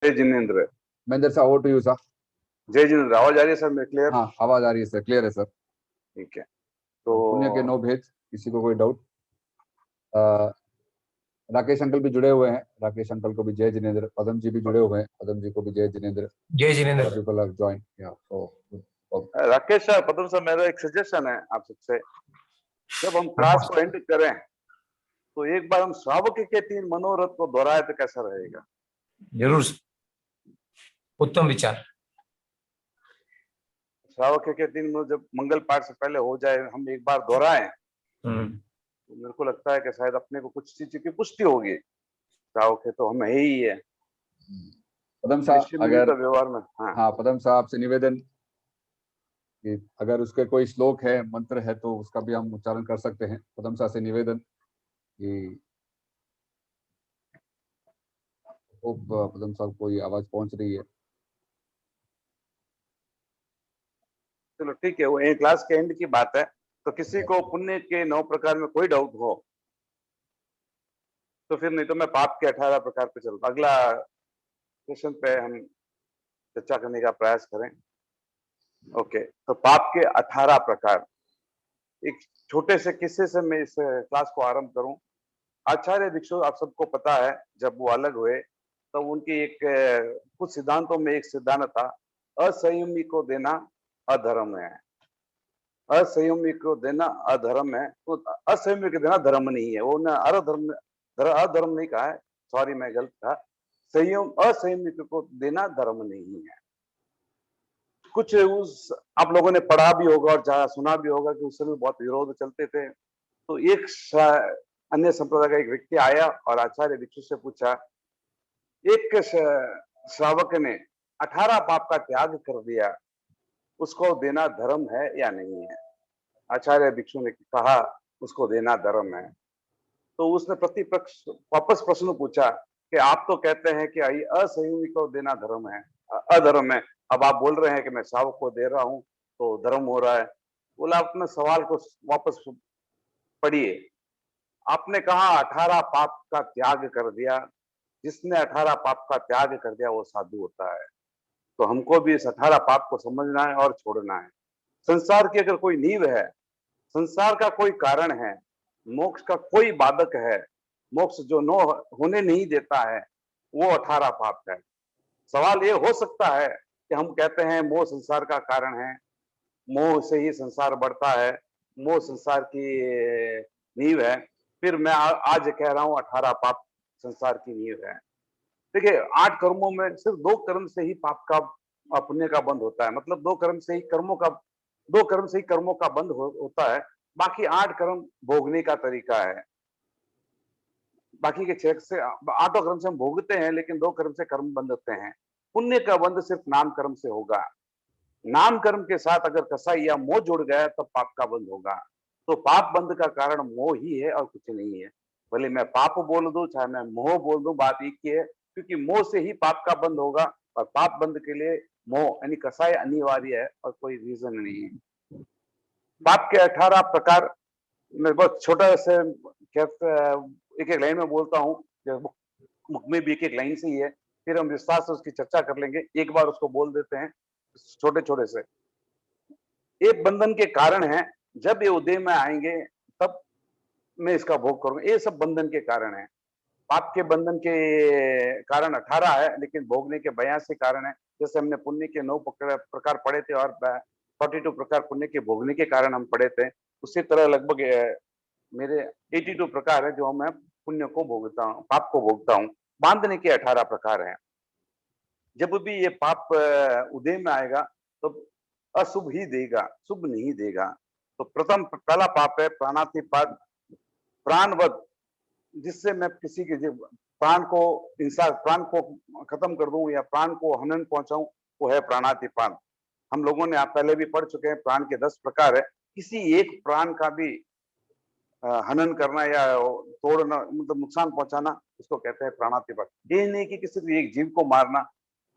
जय Jinendra. Mahendra sir, over to you sir. जय जिनेन्द्र, आवाज आ रही है सर मेरे क्लियर? हाँ, आवाज आ रही है सर, क्लियर है सर। ठीक है। पुण्य के 9 तो भेद, किसी को कोई डाउट? राकेश अंकल भी जुड़े हुए हैं, राकेश अंकल को भी जय जिनेन्द्र। पदम जी भी जुड़े हुए हैं, पदम जी को भी जय जिनेन्द्र। जय Jinendra. People have joined. Rakesh sir, Padam sir, मेरा एक सजेशन है आप सबसे, जब हम क्लास को एंड करें तो एक बार हम श्रावक के 3 मनोरथ को दोहराए तो कैसा रहेगा? जरूर, उत्तम विचार। श्रावक के 3 जब मंगल पाठ से पहले हो जाए, हम एक बार दोहराएं तो मेरे को लगता है कि शायद अपने को कुछ चीज की पुष्टि होगी। श्रावक तो हम है ही है पदम साहब, अगर व्यवहार में। हाँ, पदम साहब से निवेदन कि अगर उसके कोई श्लोक है, मंत्र है, तो उसका भी हम उच्चारण कर सकते हैं। पदम साहब से निवेदन कि पदम साहब को ये आवाज पहुंच रही है। चलो ठीक है, वो एक क्लास के एंड की बात है। तो किसी को पुण्य के 9 प्रकार में कोई डाउट हो तो फिर, नहीं तो मैं पाप के 18 प्रकार पे चलता, अगला क्वेश्चन पे हम चर्चा करने का प्रयास करें। ओके, तो पाप के 18 प्रकार, एक छोटे से किस्से से मैं इस क्लास को आरंभ करूं। आचार्य दीक्षित, आप सबको पता है, जब वो अलग हुए तो उनकी एक कुछ सिद्धांतों में एक सिद्धांत था, असंयमी को देना अधर्म है। असंयमी को देना अधर्म है, तो असंयमी को देना धर्म नहीं है। वो ना अधर्म नहीं कहा है, सॉरी मैं गलत था। असंयमी को देना धर्म नहीं है। कुछ उस आप लोगों ने पढ़ा भी होगा और जहां सुना भी होगा कि उस समय बहुत विरोध चलते थे। तो एक अन्य संप्रदाय का एक व्यक्ति आया और आचार्य दीक्षित से पूछा, एक श्रावक ने 18 पाप का त्याग कर दिया, उसको देना धर्म है या नहीं है? आचार्य दीक्षित ने कहा उसको देना धर्म है। तो उसने वापस प्रश्न पूछा कि आप तो कहते हैं कि असंयमी को देना धर्म है, अधर्म है, अब आप बोल रहे हैं कि मैं श्रावक को दे रहा हूं तो धर्म हो रहा है। बोला, अपने सवाल को वापस पढ़िए। आपने कहा 18 पाप का त्याग कर दिया, जिसने 18 पाप का त्याग कर दिया वो साधु होता है। तो हमको भी इस 18 पाप को समझना है और छोड़ना है। संसार की अगर कोई नींव है, संसार का कोई कारण है, मोक्ष का कोई बाधक है, मोक्ष जो नो होने नहीं देता है, वो 18 पाप है। सवाल ये हो सकता है कि हम कहते हैं मोह संसार का कारण है, मोह से ही संसार बढ़ता है, मोह संसार की नींव है। फिर मैं आज कह रहा हूं 18 पाप संसार की नींव है। देखिए, 8 कर्मों में सिर्फ 2 कर्म से ही पाप का पुण्य का बंद होता है। मतलब 2 कर्म से ही कर्मों का बंद होता है। बाकी 8 कर्म भोगने का तरीका है। बाकी के 6 से 8 कर्म से हम भोगते हैं, लेकिन 2 कर्म से कर्म बंद होते हैं। पुण्य का बंद सिर्फ नाम कर्म से होगा। नाम कर्म के साथ अगर कसाई या मोह जुड़ गया तब पाप का बंद होगा। तो पाप बंद का कारण मोह ही है और कुछ नहीं है। भले मैं पाप बोल दूं चाहे मैं मोह बोल दूं, बात एक ही है, क्योंकि मोह से ही पाप का बंद होगा और पाप बंद के लिए मोह यानी कसाई अनिवार्य है और कोई रीजन नहीं है। पाप के 18 प्रकार मैं बहुत छोटा से एक एक लाइन में बोलता हूँ, मुख में भी एक एक लाइन से ही है, फिर हम विस्तार से उसकी चर्चा कर लेंगे। एक बार उसको बोल देते हैं छोटे छोटे से। एक बंधन के कारण है, जब ये उदय में आएंगे तब मैं इसका भोग करूंगा। ये सब बंधन के कारण है। पाप के बंधन के कारण 18 है, लेकिन भोगने के 82 कारण है। जैसे हमने पुण्य के 9 प्रकार पढ़े थे और 42 प्रकार पुण्य के भोगने के कारण हम पढ़े थे, उसी तरह लगभग मेरे 82 प्रकार है जो मैं पुण्य को भोगता हूँ, पाप को भोगता हूँ। बांधने के 18 प्रकार हैं। जब भी ये पाप उदय में आएगा तो अशुभ ही देगा, शुभ नहीं देगा। तो पहला पाप है प्राणातिपात, प्राणवध, जिससे मैं किसी के प्राण को खत्म कर दूं या प्राण को हनन पहुंचाऊं, वो है प्राणातिपात। हम लोगों ने आप पहले भी पढ़ चुके हैं, प्राण के 10 प्रकार है। किसी एक प्राण का भी हनन करना या तोड़ना, मतलब नुकसान पहुंचाना, उसको कहते हैं प्राणातिपात। ये नहीं कि किसी एक जीव को मारना।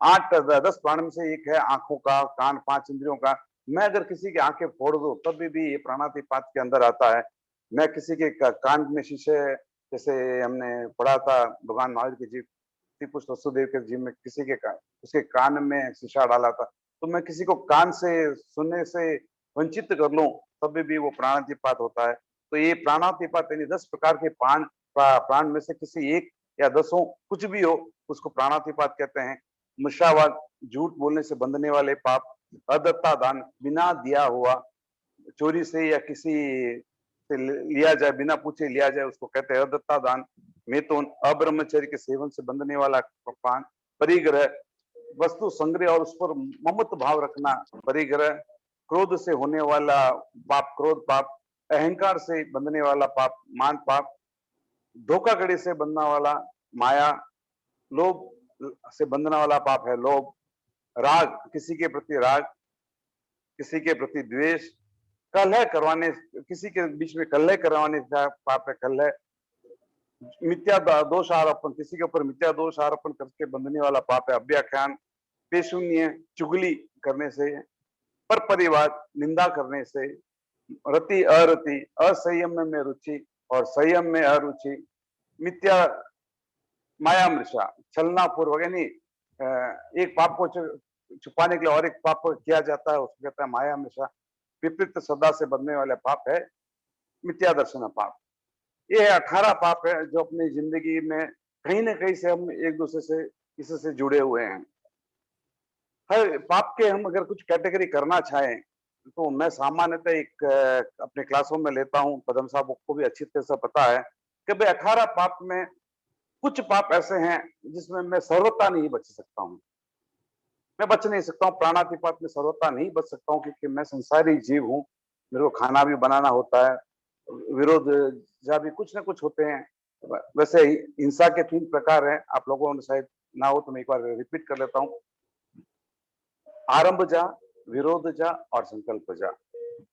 8-10 प्राण में से एक है आंखों का, कान, 5 इंद्रियों का। मैं अगर किसी की आंखें फोड़ दूं तब भी ये प्राणातिपात के अंदर आता है। मैं किसी के कान में शीशे, जैसे हमने पढ़ा था भगवान महावीर की जीव, पुष्ट वसुदेव के जी में किसी के उसके कान में शीशा डाला था, तो मैं किसी को कान से सुनने से वंचित कर लूं तभी भी वो प्राणातिपात होता है। तो ये प्राणातिपात यानी 10 प्रकार के प्राण में से किसी एक या दसों कुछ भी हो उसको प्राणातिपात कहते हैं। मुशावाद, झूठ बोलने से बंधने वाले पाप, अदत्ता दान, बिना दिया हुआ, चोरी से या किसी से लिया जाए, बिना पूछे लिया जाए, उसको कहते हैं अदत्ता दान। मैथुन, अब्रह्मचर्य के सेवन से बंधने वाला पान। परिग्रह, वस्तु संग्रह और उस पर ममत्व भाव रखना परिग्रह। क्रोध से होने वाला पाप क्रोध पाप। अहंकार से बंधने वाला पाप मान पाप। धोखाधड़ी से बंधने वाला माया। लोभ से बंधने वाला पाप है लोभ। राग, किसी के प्रति राग, किसी के प्रति द्वेष। कलह करवाने, किसी के बीच में कलह करवाने का पाप है कलह। मिथ्या दोष आरोपण, किसी के ऊपर मिथ्या दोष आरोपण करके बंधने वाला पाप है अभ्याख्यान। पेशून्य, चुगली करने से। पर परिवार, निंदा करने से। रति अरति, असंयम में रुचि और संयम में अरुचि। मिथ्या, माया मृषा, छलना पूर्वक, यानी एक पाप को छुपाने के लिए और एक पाप को किया जाता है, उसको कहता है माया मृषा। विपरीत श्रद्धा से बंधने वाले पाप है मिथ्या दर्शन पाप। ये 18 पाप है जो अपनी जिंदगी में कहीं ना कहीं से हम एक दूसरे से इससे जुड़े हुए हैं। हर पाप के हम अगर कुछ कैटेगरी करना चाहें तो मैं सामान्यतः एक अपने क्लासों में लेता हूं, पदम साहब को भी अच्छी तरह से पता है कि भाई 18 पाप में कुछ पाप ऐसे हैं जिसमें मैं सर्वथा नहीं बच सकता हूं। मैं बच नहीं सकता हूँ, प्राणातिपात में सर्वथा नहीं बच सकता हूँ क्योंकि मैं संसारी जीव हूँ। मेरे को खाना भी बनाना होता है, विरोध जहाँ भी कुछ ना कुछ होते हैं। वैसे हिंसा के 3 प्रकार हैं, आप लोगों ने शायद ना हो तो मैं एक बार रिपीट कर लेता हूँ। आरंभ जा, विरोध जा और संकल्प जा।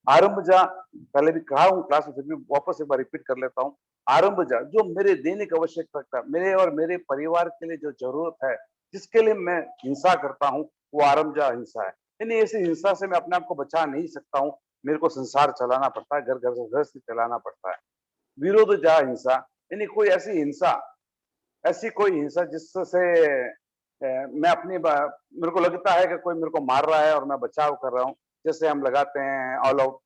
आरंभ जा पहले भी कहा हूँ क्लास में, फिर भी वापस एक बार रिपीट कर लेता हूँ। आरंभ जा, जो मेरे दैनिक आवश्यकता, मेरे और मेरे परिवार के लिए जो जरूरत है, जिसके लिए मैं हिंसा करता हूँ, वो आरंभ जा हिंसा है। यानी ऐसी हिंसा से मैं अपने आप को बचा नहीं सकता हूँ, मेरे को संसार चलाना पड़ता है, घर घर से गृहस्थी चलाना पड़ता है। विरोध जा हिंसा, यानी कोई ऐसी हिंसा, ऐसी कोई हिंसा जिससे मैं अपनी मेरे को लगता है कि कोई मेरे को मार रहा है और मैं बचाव कर रहा हूँ। जैसे हम लगाते हैं ऑल आउट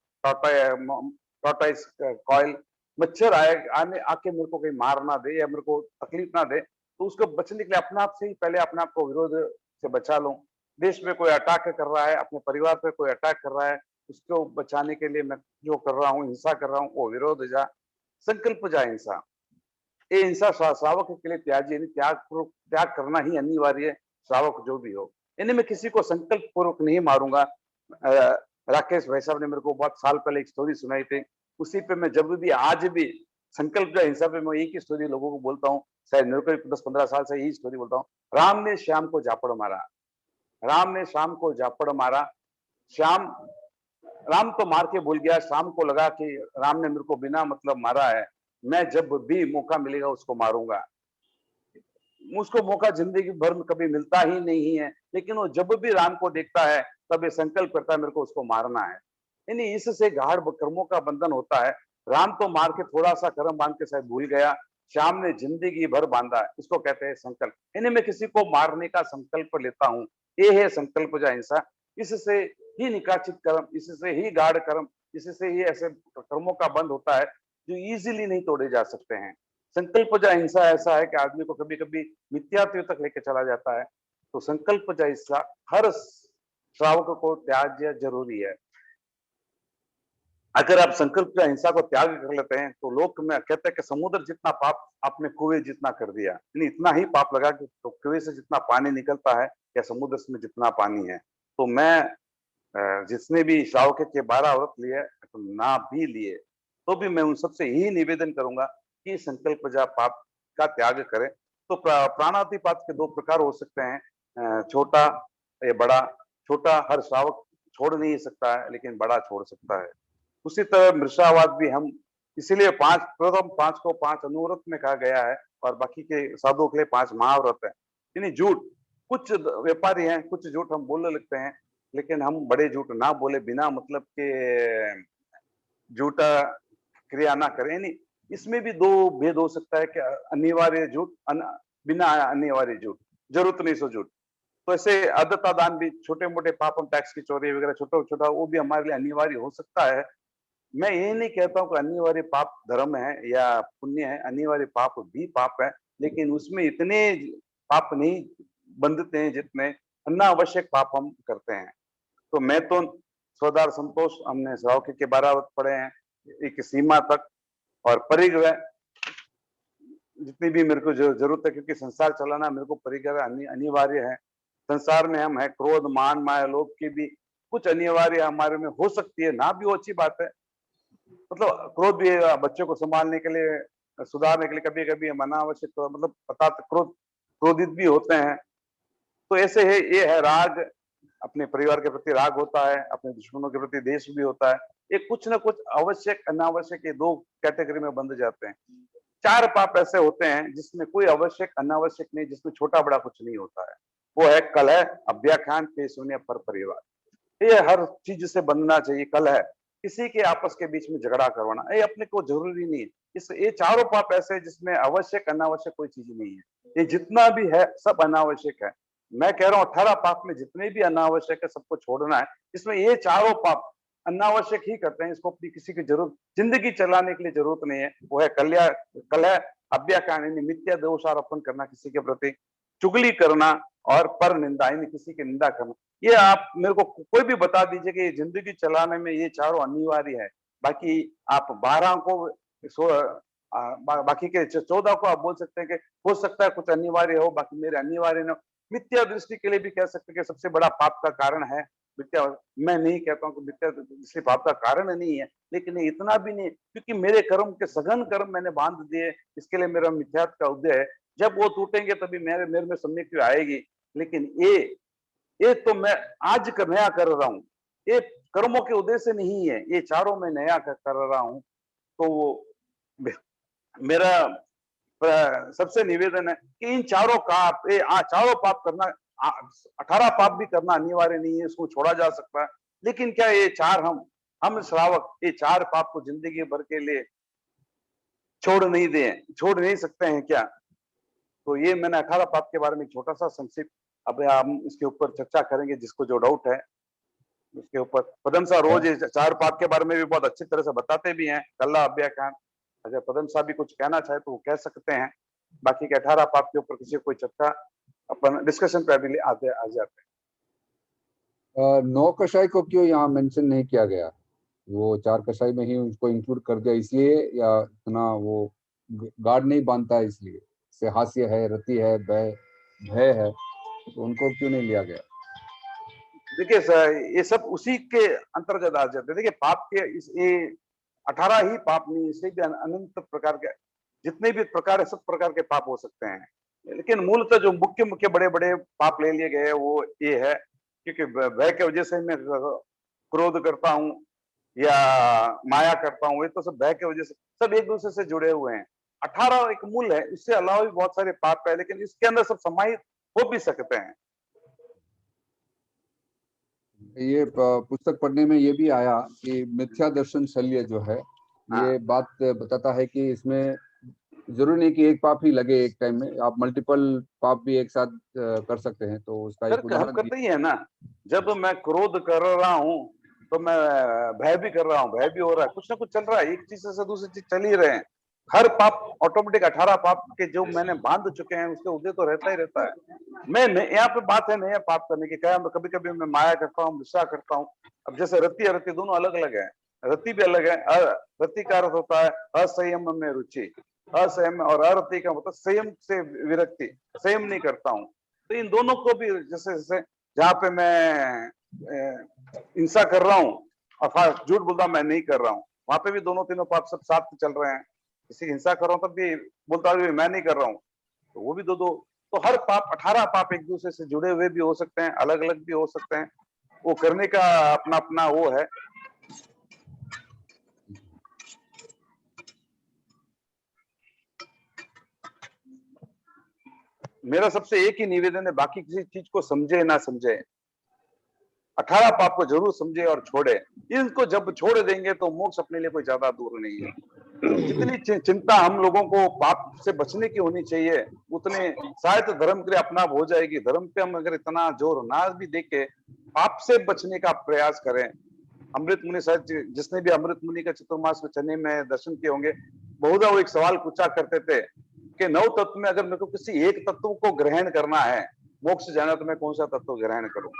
टॉर्टोइस कॉइल, मच्छर आने आके मेरे को कहीं मार ना दे या मेरे को तकलीफ ना दे, तो उसको बचने के लिए अपने आप से ही पहले अपने आप को विरोध से बचा लूं। देश में कोई अटैक कर रहा है, अपने परिवार पे कोई अटैक कर रहा है, उसको बचाने के लिए मैं जो कर रहा हूँ, हिंसा कर रहा हूँ, वो विरोध जा। संकल्प जा हिंसा, ये हिंसा श्रावक के लिए त्याज्य, यानी त्याग करना ही अनिवार्य है, श्रावक जो भी हो। यानी मैं किसी को संकल्प पूर्वक नहीं मारूंगा। राकेश भाई साहब ने मेरे को बहुत साल पहले एक स्टोरी सुनाई थी, उसी पे मैं जब भी आज भी संकल्प जो हिंसा पे मैं एक ही स्टोरी लोगों को बोलता हूँ, शायद मेरे को 10-15 साल से यही स्टोरी बोलता हूँ। राम ने श्याम को झापड़ मारा, राम ने श्याम को झापड़ मारा। श्याम, राम तो मार के भूल गया, शाम को लगा कि राम ने मेरे को बिना मतलब मारा है, मैं जब भी मौका मिलेगा उसको मारूंगा। उसको मौका जिंदगी भर में कभी मिलता ही नहीं है, लेकिन वो जब भी राम को देखता है तब ये संकल्प करता है मेरे को उसको मारना है। यानी इससे गाढ़ कर्मों का बंधन होता है। राम तो मार के थोड़ा सा कर्म बांध के शायद भूल गया, श्याम ने जिंदगी भर बांधा है, इसको कहते हैं संकल्प। यानी मैं किसी को मारने का संकल्प लेता हूँ, ये है संकल्प जा हिंसा। इससे ही निकाचित कर्म, इससे ही गाढ़ कर्म, इससे ही ऐसे कर्मों का बंध होता है जो इजीली नहीं तोड़े जा सकते हैं। संकल्प जा हिंसा ऐसा है कि आदमी को कभी कभी मिथ्यात्व तक लेके चला जाता है। तो संकल्प जा हिंसा हर श्रावक को त्याज्य जरूरी है। अगर आप संकल्प जा हिंसा को त्याग कर लेते हैं तो लोक में कहते हैं कि समुद्र जितना पाप आपने कुएं जितना कर दिया, यानी इतना ही पाप लगा कि तो कुएं से जितना पानी निकलता है या समुद्र में जितना पानी है। तो मैं जिसने भी श्रावक के 12 व्रत लिए तो ना भी लिए तो भी मैं उन सबसे यही निवेदन करूंगा कि संकल्प जा पाप का त्याग करें। तो प्राणातिपात के 2 प्रकार हो सकते हैं, छोटा या बड़ा। छोटा हर श्रावक छोड़ नहीं सकता है, लेकिन बड़ा छोड़ सकता है। उसी तरह मृषावाद भी हम इसीलिए 5 प्रथम 5 को 5 अनुव्रत में कहा गया है और बाकी के साधुओं के लिए 5 महाव्रत है। यानी झूठ, कुछ व्यापारी हैं, कुछ झूठ हम बोलने लगते हैं, लेकिन हम बड़े झूठ ना बोले, बिना मतलब के झूठा क्रिया ना करें। यानी इसमें भी 2 भेद हो सकता है कि अनिवार्य झूठ, बिना अनिवार्य झूठ, जरूरत नहीं सो झूठ। तो ऐसे अदत्ता दान भी छोटे मोटे पाप, हम टैक्स की चोरी वगैरह छोटा छोटा, वो भी हमारे लिए अनिवार्य हो सकता है। मैं ये नहीं कहता हूँ कि अनिवार्य पाप धर्म है या पुण्य है, अनिवार्य पाप भी पाप है, लेकिन उसमें इतने पाप नहीं बंधते हैं जितने अनावश्यक पाप हम करते हैं। तो मैं तो स्वदार संतोष, हमने श्रावक के 12 पढ़े हैं एक सीमा तक, और परिग्रह जितनी भी मेरे को जरूरत है, क्योंकि संसार चलाना मेरे को परिग्रह अनिवार्य है। संसार में हम है, क्रोध मान माया लोभ की भी कुछ अनिवार्य हमारे में हो सकती है, ना भी वो अच्छी बात है। मतलब क्रोध भी बच्चों को संभालने के लिए, सुधारने के लिए कभी कभी हम अनावश्यक, तो मतलब पता क्रोधित भी होते हैं। तो ऐसे है, ये है राग, अपने परिवार के प्रति राग होता है, अपने दुश्मनों के प्रति देश भी होता है। ये कुछ ना कुछ आवश्यक अनावश्यक, ये दो कैटेगरी में बंध जाते हैं। 4 पाप ऐसे होते हैं जिसमें कोई आवश्यक अनावश्यक नहीं, जिसमें छोटा बड़ा कुछ नहीं होता है। वो है कलह, अभ्याखान, पेशून्य, पर परिवार। ये हर चीज से बंधना चाहिए। कलह, किसी के आपस के बीच में झगड़ा करवाना, ये अपने को जरूरी नहीं है। ये चारों पाप ऐसे हैं जिसमें आवश्यक अनावश्यक कोई चीज नहीं है। ये जितना भी है सब अनावश्यक है। मैं कह रहा हूँ 18 पाप में जितने भी अनावश्यक है सबको छोड़ना है। इसमें ये चारों पाप अनावश्यक ही करते हैं, इसको अपनी किसी की जरूरत, जिंदगी चलाने के लिए जरूरत नहीं है। वो है कलह, अभ्याखान यानी मिथ्या दोषारोपण करना किसी के प्रति, चुगली करना, और पर निंदा यानी किसी की निंदा करना। ये आप मेरे को कोई भी बता दीजिए कि जिंदगी चलाने में ये चारों अनिवार्य है। बाकी आप 12 को बाकी के 14 को आप बोल सकते हैं कि हो सकता है कुछ अनिवार्य हो, बाकी मेरे अनिवार्य न। मिथ्या दृष्टि के लिए भी कह सकते हैं कि सबसे बड़ा पाप का कारण है मिथ्या। मैं नहीं कहता हूँ कि मिथ्या दृष्टि पाप का कारण नहीं है, लेकिन इतना भी नहीं, क्योंकि मेरे कर्म के सघन कर्म मैंने बांध दिए, इसके लिए मेरा मिथ्यात्व का उदय है। जब वो टूटेंगे तभी मेरे में सम्यक आएगी। लेकिन ये तो मैं आज नया कर रहा हूँ, ये कर्मों के उदय से नहीं है, ये चारों में नया कर रहा हूँ। तो वो मेरा सबसे निवेदन है कि इन चारों चारों पाप करना, 18 पाप भी करना अनिवार्य नहीं है, इसको छोड़ा जा सकता है। लेकिन क्या ये चार हम श्रावक ये 4 पाप को जिंदगी भर के लिए छोड़ नहीं सकते हैं क्या? तो ये मैंने 18 पाप के बारे में छोटा सा संक्षिप्त, अब हम इसके ऊपर चर्चा करेंगे, जिसको जो डाउट है उसके ऊपर। पदम साहब रोज 4 पाप के बारे में भी बहुत अच्छी तरह से बताते भी हैं, कल्ला अभ्याखान। अगर पदम साहब भी कुछ कहना चाहे तो वो कह सकते हैं। बाकी के 18 पाप के ऊपर किसी कोई चर्चा अपन डिस्कशन पे अभी आ जाते हैं। 9 कषाय को क्यों यहाँ मेंशन नहीं किया गया? वो 4 कषाय में ही उसको इंक्लूड कर दिया इसलिए, या इतना वो गार्ड नहीं बांधता है इसलिए? से हास्य है, रति है, भय है, तो उनको क्यों नहीं लिया गया? देखिए सर, ये सब उसी के अंतर्गत आ जाते हैं। देखिए पाप के ये 18 ही पाप नहीं, इससे भी अनंत प्रकार के जितने भी प्रकार है, सब प्रकार के पाप हो सकते हैं। लेकिन मूलतः जो मुख्य बड़े बड़े पाप ले लिए गए वो ये है, क्योंकि भय के वजह से मैं क्रोध करता हूँ या माया करता हूँ, ये तो सब भय के वजह से, सब एक दूसरे से जुड़े हुए हैं। 18 एक मूल है, इससे अलावा भी बहुत सारे पाप है, लेकिन इसके अंदर सब समाहित हो भी सकते हैं। ये पुस्तक पढ़ने में ये भी आया कि मिथ्या दर्शन शल्य जो है, ये बात बताता है कि इसमें जरूरी नहीं कि एक पाप ही लगे एक टाइम में, आप मल्टीपल पाप भी एक साथ कर सकते हैं। तो उसका एक हम उदाहरण करते ही है ना। जब मैं क्रोध कर रहा हूँ तो मैं भय भी कर रहा हूँ, भय भी हो रहा है, कुछ ना कुछ चल रहा है, एक चीज से दूसरी चीज चल ही रहे हैं। हर पाप ऑटोमेटिक 18 पाप के जो मैंने बांध चुके हैं उसके उदय तो रहता ही रहता है। मैं यहाँ पे बात है नया पाप करने की, क्या कभी कभी मैं माया करता हूँ, गुस्सा करता हूँ। अब जैसे रति अरति दोनों अलग अलग है। रति भी अलग है, रति का अर्थ होता है असंयम में रुचि, असंयम, और अरति का मतलब संयम से विरक्ति, संयम नहीं करता हूँ। तो इन दोनों को भी जैसे जैसे जहाँ पे मैं हिंसा कर रहा हूँ और झूठ बोलता मैं नहीं कर रहा हूँ, वहां पे भी दोनों तीनों पाप सब साथ चल रहे हैं। किसी की हिंसा कर रहा हूँ तब भी बोलता हूँ मैं नहीं कर रहा हूँ, तो वो भी दो। तो हर पाप 18 पाप एक दूसरे से जुड़े हुए भी हो सकते हैं, अलग अलग भी हो सकते हैं। वो करने का अपना अपना वो है। मेरा सबसे एक ही निवेदन है, बाकी किसी चीज को समझे ना समझे, 18 पाप को जरूर समझे और छोड़े। इनको जब छोड़ देंगे तो मोक्ष अपने लिए कोई ज्यादा दूर नहीं है। जितनी चिंता हम लोगों को पाप से बचने की होनी चाहिए, उतने शायद धर्म के लिए अपना हो जाएगी। धर्म पे हम अगर इतना जोर ना भी देके पाप से बचने का प्रयास करें। अमृत मुनि शायद जिसने भी अमृत मुनि का चतुर्मास में चने में दर्शन किए होंगे, बहुधा वो एक सवाल पूछा करते थे कि 9 तत्व में अगर मेरे को किसी एक तत्व को ग्रहण करना है, मोक्ष जाना, तो मैं कौन सा तत्व ग्रहण करूं?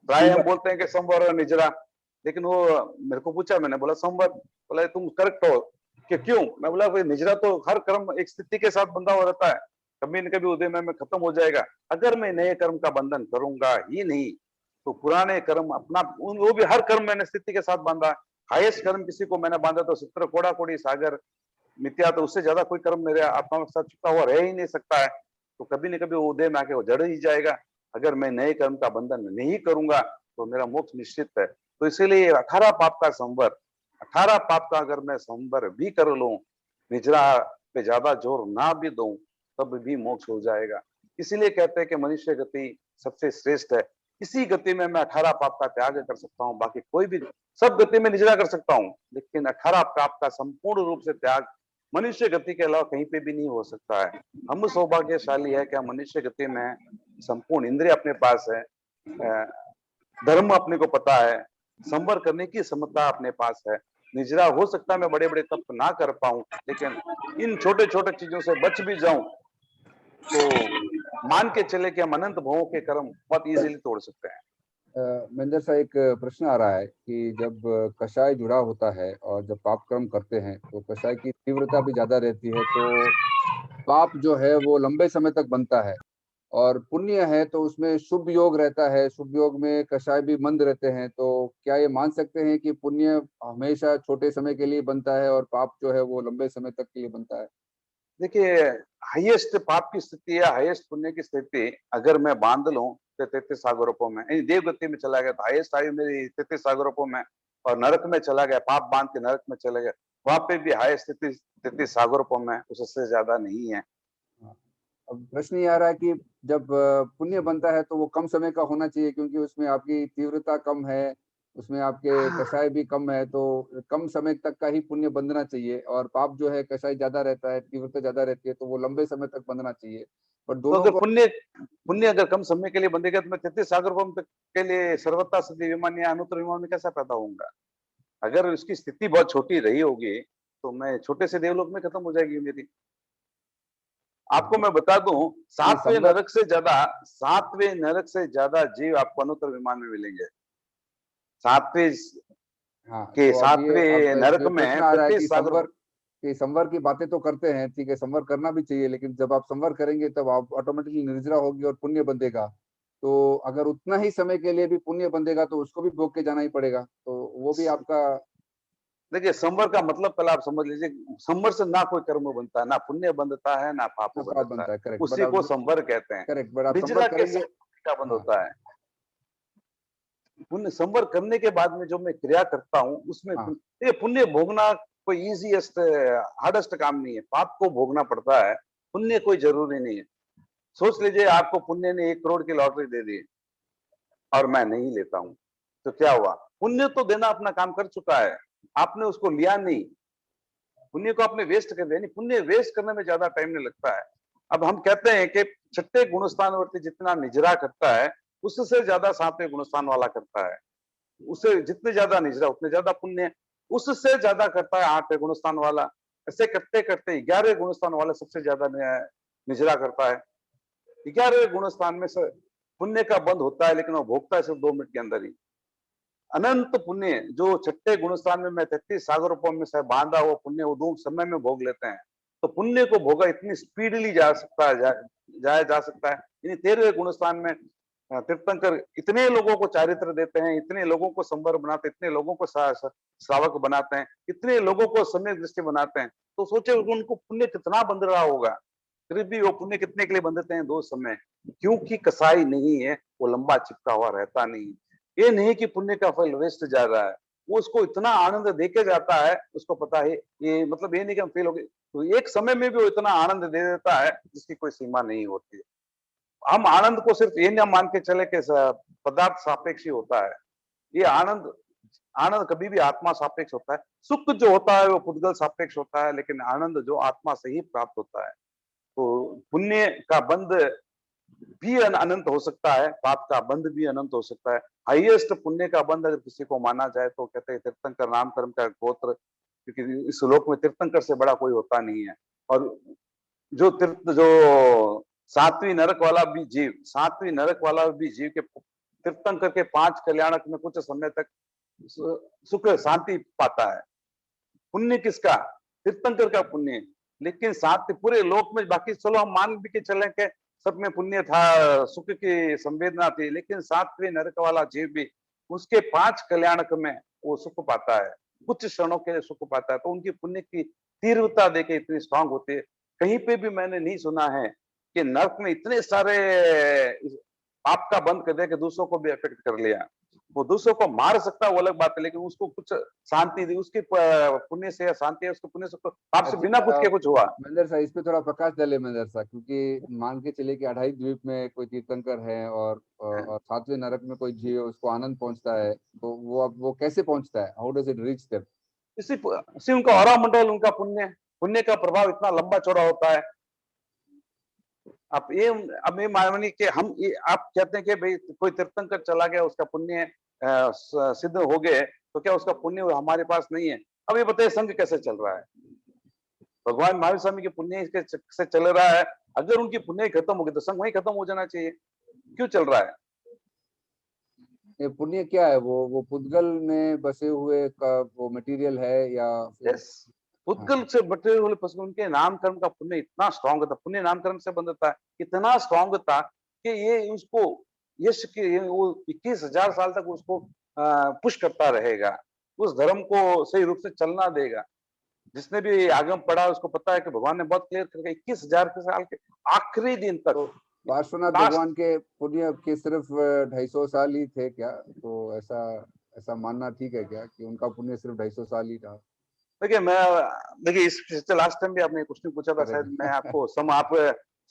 प्राय हम बोलते हैं कि संवर और निजरा, लेकिन वो मेरे को पूछा, मैंने बोला संवर। बोला तुम करेक्ट हो कि क्यों? मैं बोला भाई निजरा तो हर कर्म एक स्थिति के साथ बंधा हो रहता है, कभी न कभी उदय में खत्म हो जाएगा। अगर मैं नए कर्म का बंधन करूंगा ही नहीं, तो पुराने कर्म अपना वो भी हर कर्म मैंने स्थिति के साथ बांधा। हाईएस्ट कर्म किसी को मैंने बांधा तो चित्र कोड़ा कोड़ी सागर मिथ्या, तो उससे ज्यादा कोई कर्म मेरे आत्मा के साथ छुपा हुआ रह ही नहीं सकता है। तो कभी न कभी वो उदय में आके वो जड़ ही जाएगा। अगर मैं नए कर्म का बंधन नहीं करूंगा तो मेरा मोक्ष निश्चित है। तो इसीलिए 18 पाप का संवर, 18 पाप का अगर मैं संवर भी कर लूं, निजरा पे ज्यादा जोर ना भी दूं, तब भी मोक्ष हो जाएगा। इसीलिए कहते हैं कि मनुष्य गति सबसे श्रेष्ठ है। इसी गति में मैं 18 पाप का त्याग कर सकता हूँ, बाकी कोई भी सब गति में निजरा कर सकता हूँ, लेकिन 18 पाप का संपूर्ण रूप से त्याग मनुष्य गति के अलावा कहीं पे भी नहीं हो सकता है। हम सौभाग्यशाली है कि मनुष्य गति में संपूर्ण इंद्रिय अपने पास है, धर्म अपने को पता है, संवर करने की क्षमता अपने पास है। निजरा हो सकता है मैं बड़े बड़े तप ना कर पाऊं, लेकिन इन छोटे छोटे चीजों से बच भी जाऊं तो मान के चले कि हम अनंत भवों के कर्म बहुत इजीली तोड़ सकते हैं। महेंद्र साहब, एक प्रश्न आ रहा है कि जब कषाय जुड़ा होता है और जब पाप कर्म करते हैं तो कषाय की तीव्रता भी ज्यादा रहती है, तो पाप जो है वो लंबे समय तक बनता है, और पुण्य है तो उसमें शुभ योग रहता है, शुभ योग में कषाय भी मंद रहते हैं। तो क्या ये मान सकते हैं कि पुण्य हमेशा छोटे समय के लिए बनता है और पाप जो है वो लंबे समय तक के लिए बनता है? देखिए, हाईएस्ट पाप की स्थिति या हाईएस्ट पुण्य की स्थिति अगर मैं बांध लूं तो 33 सागरों में, देवगति में चला गया तो हाईएस्ट आयु मेरी 33 सागरों में, और नरक में चला गया, पाप बांध के नरक में चले गए, वहां पे भी हाईएस्ट 33 सागरों में, उससे ज्यादा नहीं है। अब प्रश्न ये आ रहा है कि जब पुण्य बनता है तो वो कम समय का होना चाहिए, क्योंकि उसमें आपकी तीव्रता कम है, उसमें आपके कषाय भी कम है, तो कम समय तक का ही पुण्य बंधना चाहिए। और पाप जो है कषाय ज्यादा रहता है, तीव्रता ज्यादा रहती है, तो वो लंबे समय तक बंधना चाहिए। पर तो दोनों अगर को पुण्य पुण्य अगर कम समय के लिए बंधेगा तो मैं 33 सागरों के लिए सर्वथा सिद्धि विमान या अनुत्तर विमान में कैसा पैदा होऊंगा? अगर उसकी स्थिति बहुत छोटी रही होगी तो मैं छोटे से देवलोक में खत्म हो जाएगी मेरी। आपको मैं बता दूं, ये संवर सातवें नरक से ज्यादा जीव आपको अनुत्तर विमान में मिलेंगे। सातवें हाँ, के तो अब सातवें नरक जो प्रश्न में आ रहा है 33 सागर। कि संवर की बातें तो करते हैं, ठीक है, संवर करना भी चाहिए, लेकिन जब आप संवर करेंगे तब आप ऑटोमेटिकली निर्जरा होगी और पुण्य बंधेगा। तो अगर उतना ही समय के लिए भी पुण्य बंधेगा तो उसको भी भोग के जाना ही पड़ेगा, तो वो भी आपका देखिए, संवर का मतलब पहले आप समझ लीजिए, संवर से ना कोई कर्म बनता है, ना पुण्य बंधता है, ना पाप पाप बंधता है, बनता है। करेक्ट, उसी को संवर कहते हैं। करेक्ट, बट आप संवर निजरा के करेंगे। क्या बंध हाँ, होता है? पुण्य संवर करने के बाद में जो मैं क्रिया करता हूँ उसमें हाँ, ये पुण्य भोगना कोई इजीएस्ट हार्डेस्ट काम नहीं है। पाप को भोगना पड़ता है, पुण्य कोई जरूरी नहीं है। सोच लीजिए आपको पुण्य ने 1 करोड़ की लॉटरी दे दी और मैं नहीं लेता हूं, तो क्या हुआ? पुण्य तो देना अपना काम कर चुका है, आपने उसको लिया नहीं, पुण्य को आपने वेस्ट कर दिया। नहीं, पुण्य वेस्ट करने में ज्यादा टाइम नहीं लगता है। अब हम कहते हैं कि छठे गुणस्थानवर्ती जितना निजरा करता है, उससे ज्यादा सातवें गुणस्थान वाला करता है। उसे जितने ज्यादा निजरा उतने ज्यादा पुण्य, उससे ज्यादा करता है 8वें गुणस्थान वाला। ऐसे करते करते 11वें गुणस्थान वाला सबसे ज्यादा निजरा करता है। 11वें गुणस्थान में से पुण्य का बंध होता है, लेकिन वो भोगता है सिर्फ 2 मिनट के अंदर ही। अनंत पुण्य जो छठे गुणस्थान में मैं 33 सागरों में से बांधा वो पुण्य वो 2 समय में भोग लेते हैं। तो पुण्य को भोगा इतनी स्पीडली जा सकता है, जाया जा सकता है। यानी 13वें गुणस्थान में तीर्थंकर इतने लोगों को चारित्र देते हैं, इतने लोगों को संवर बनाते हैं, इतने लोगों को श्रावक बनाते हैं, इतने लोगों को सम्यक दृष्टि बनाते हैं। तो सोचे उनको पुण्य कितना बंध रहा होगा, फिर भी वो पुण्य कितने के लिए बंधते हैं? 2 समय। क्योंकि कसाई नहीं है, वो लंबा चिपका हुआ रहता नहीं। ये नहीं कि पुण्य का फल वेस्ट जा रहा है, वो उसको इतना आनंद देके जाता है, उसको पता है ये मतलब ये नहीं कि हम फेल हो गए, तो एक समय में भी वो इतना आनंद दे देता है जिसकी कोई सीमा नहीं होती है। हम आनंद को सिर्फ ये ना मान के चले कि पदार्थ सापेक्ष ही होता है। ये आनंद आनंद कभी भी आत्मा सापेक्ष होता है। सुख जो होता है वो पुद्गल सापेक्ष होता है, लेकिन आनंद जो आत्मा से ही प्राप्त होता है। तो पुण्य का बंध भी अनंत हो सकता है, पाप का बंध भी अनंत हो सकता है। हाईएस्ट पुण्य का बंध अगर किसी को माना जाए तो कहते हैं तीर्थंकर नाम कर्म का गोत्र, क्योंकि इस लोक में तीर्थंकर से बड़ा कोई होता नहीं है। और जो सातवीं नरक वाला भी जीव, सातवीं नरक वाला भी जीव के तीर्थंकर के 5 कल्याणक में कुछ समय तक सुख शांति पाता है। पुण्य किसका? तीर्थंकर का पुण्य। लेकिन साथ पूरे लोक में बाकी चलो हम मान भी के चले के सब में पुण्य था, सुख की संवेदना थी, लेकिन सातवें नरक वाला जीव भी उसके 5 कल्याणक में वो सुख पाता है, कुछ क्षणों के लिए सुख पाता है। तो उनकी पुण्य की तीव्रता देखे इतनी स्ट्रांग होती है। कहीं पे भी मैंने नहीं सुना है कि नरक में इतने सारे पाप का बंद कर दिया कि दूसरों को भी अफेक्ट कर लिया। वो दूसरों को मार सकता है वो अलग बात है, लेकिन उसको कुछ शांति दी, उसके पुण्य से या शांति है, उसके पुण्य से पाप से बिना कुछ के कुछ हुआ। महेंद्र साहब, इस पे थोड़ा प्रकाश डाले महेंद्र साहब, क्योंकि मान के चले कि अढ़ाई द्वीप में कोई तीर्थंकर है और सातवें नरक में कोई जीव है, उसको आनंद पहुंचता है, तो वो कैसे पहुंचता है? How does it reach them? इसी उनका औरा मंडल, उनका पुण्य का प्रभाव इतना लंबा चौड़ा होता है। आप ये अब ये मानिए कि हम ये आप कहते हैं कि भाई कोई तीर्थंकर चला गया, उसका पुण्य सिद्ध हो गए, तो क्या उसका पुण्य हमारे पास नहीं है? अब ये बताइए संघ कैसे चल रहा है? भगवान महावीर स्वामी के पुण्य से चल रहा है। अगर उनकी पुण्य खत्म हो गई तो संघ वही खत्म हो जाना चाहिए। क्यों चल रहा है? ये पुण्य क्या है? वो पुद्गल में बसे हुए का वो मटेरियल है या यस, पुद्गल से बटे हुए पशु, उनके नामकर्म का पुण्य इतना स्ट्रांग था, पुण्य नामकर्म से बंधता है, इतना स्ट्रांग था कि ये उसको यश के वो 21,000 साल तक उसको पुश करता रहेगा, उस धर्म को सही रूप से चलना देगा। जिसने भी आगम पढ़ा उसको पता है कि भगवान ने बहुत क्लियर करके 21,000 साल के आखिरी दिन तक पार्श्वनाथ भगवान के पुण्य के सिर्फ 250 साल ही थे क्या? तो ऐसा मानना ठीक है क्या कि उनका पुण्य सिर्फ 250 साल ही था? देखिए इस लास्ट टाइम भी आपने क्वेश्चन पूछा था, शायद मैं आपको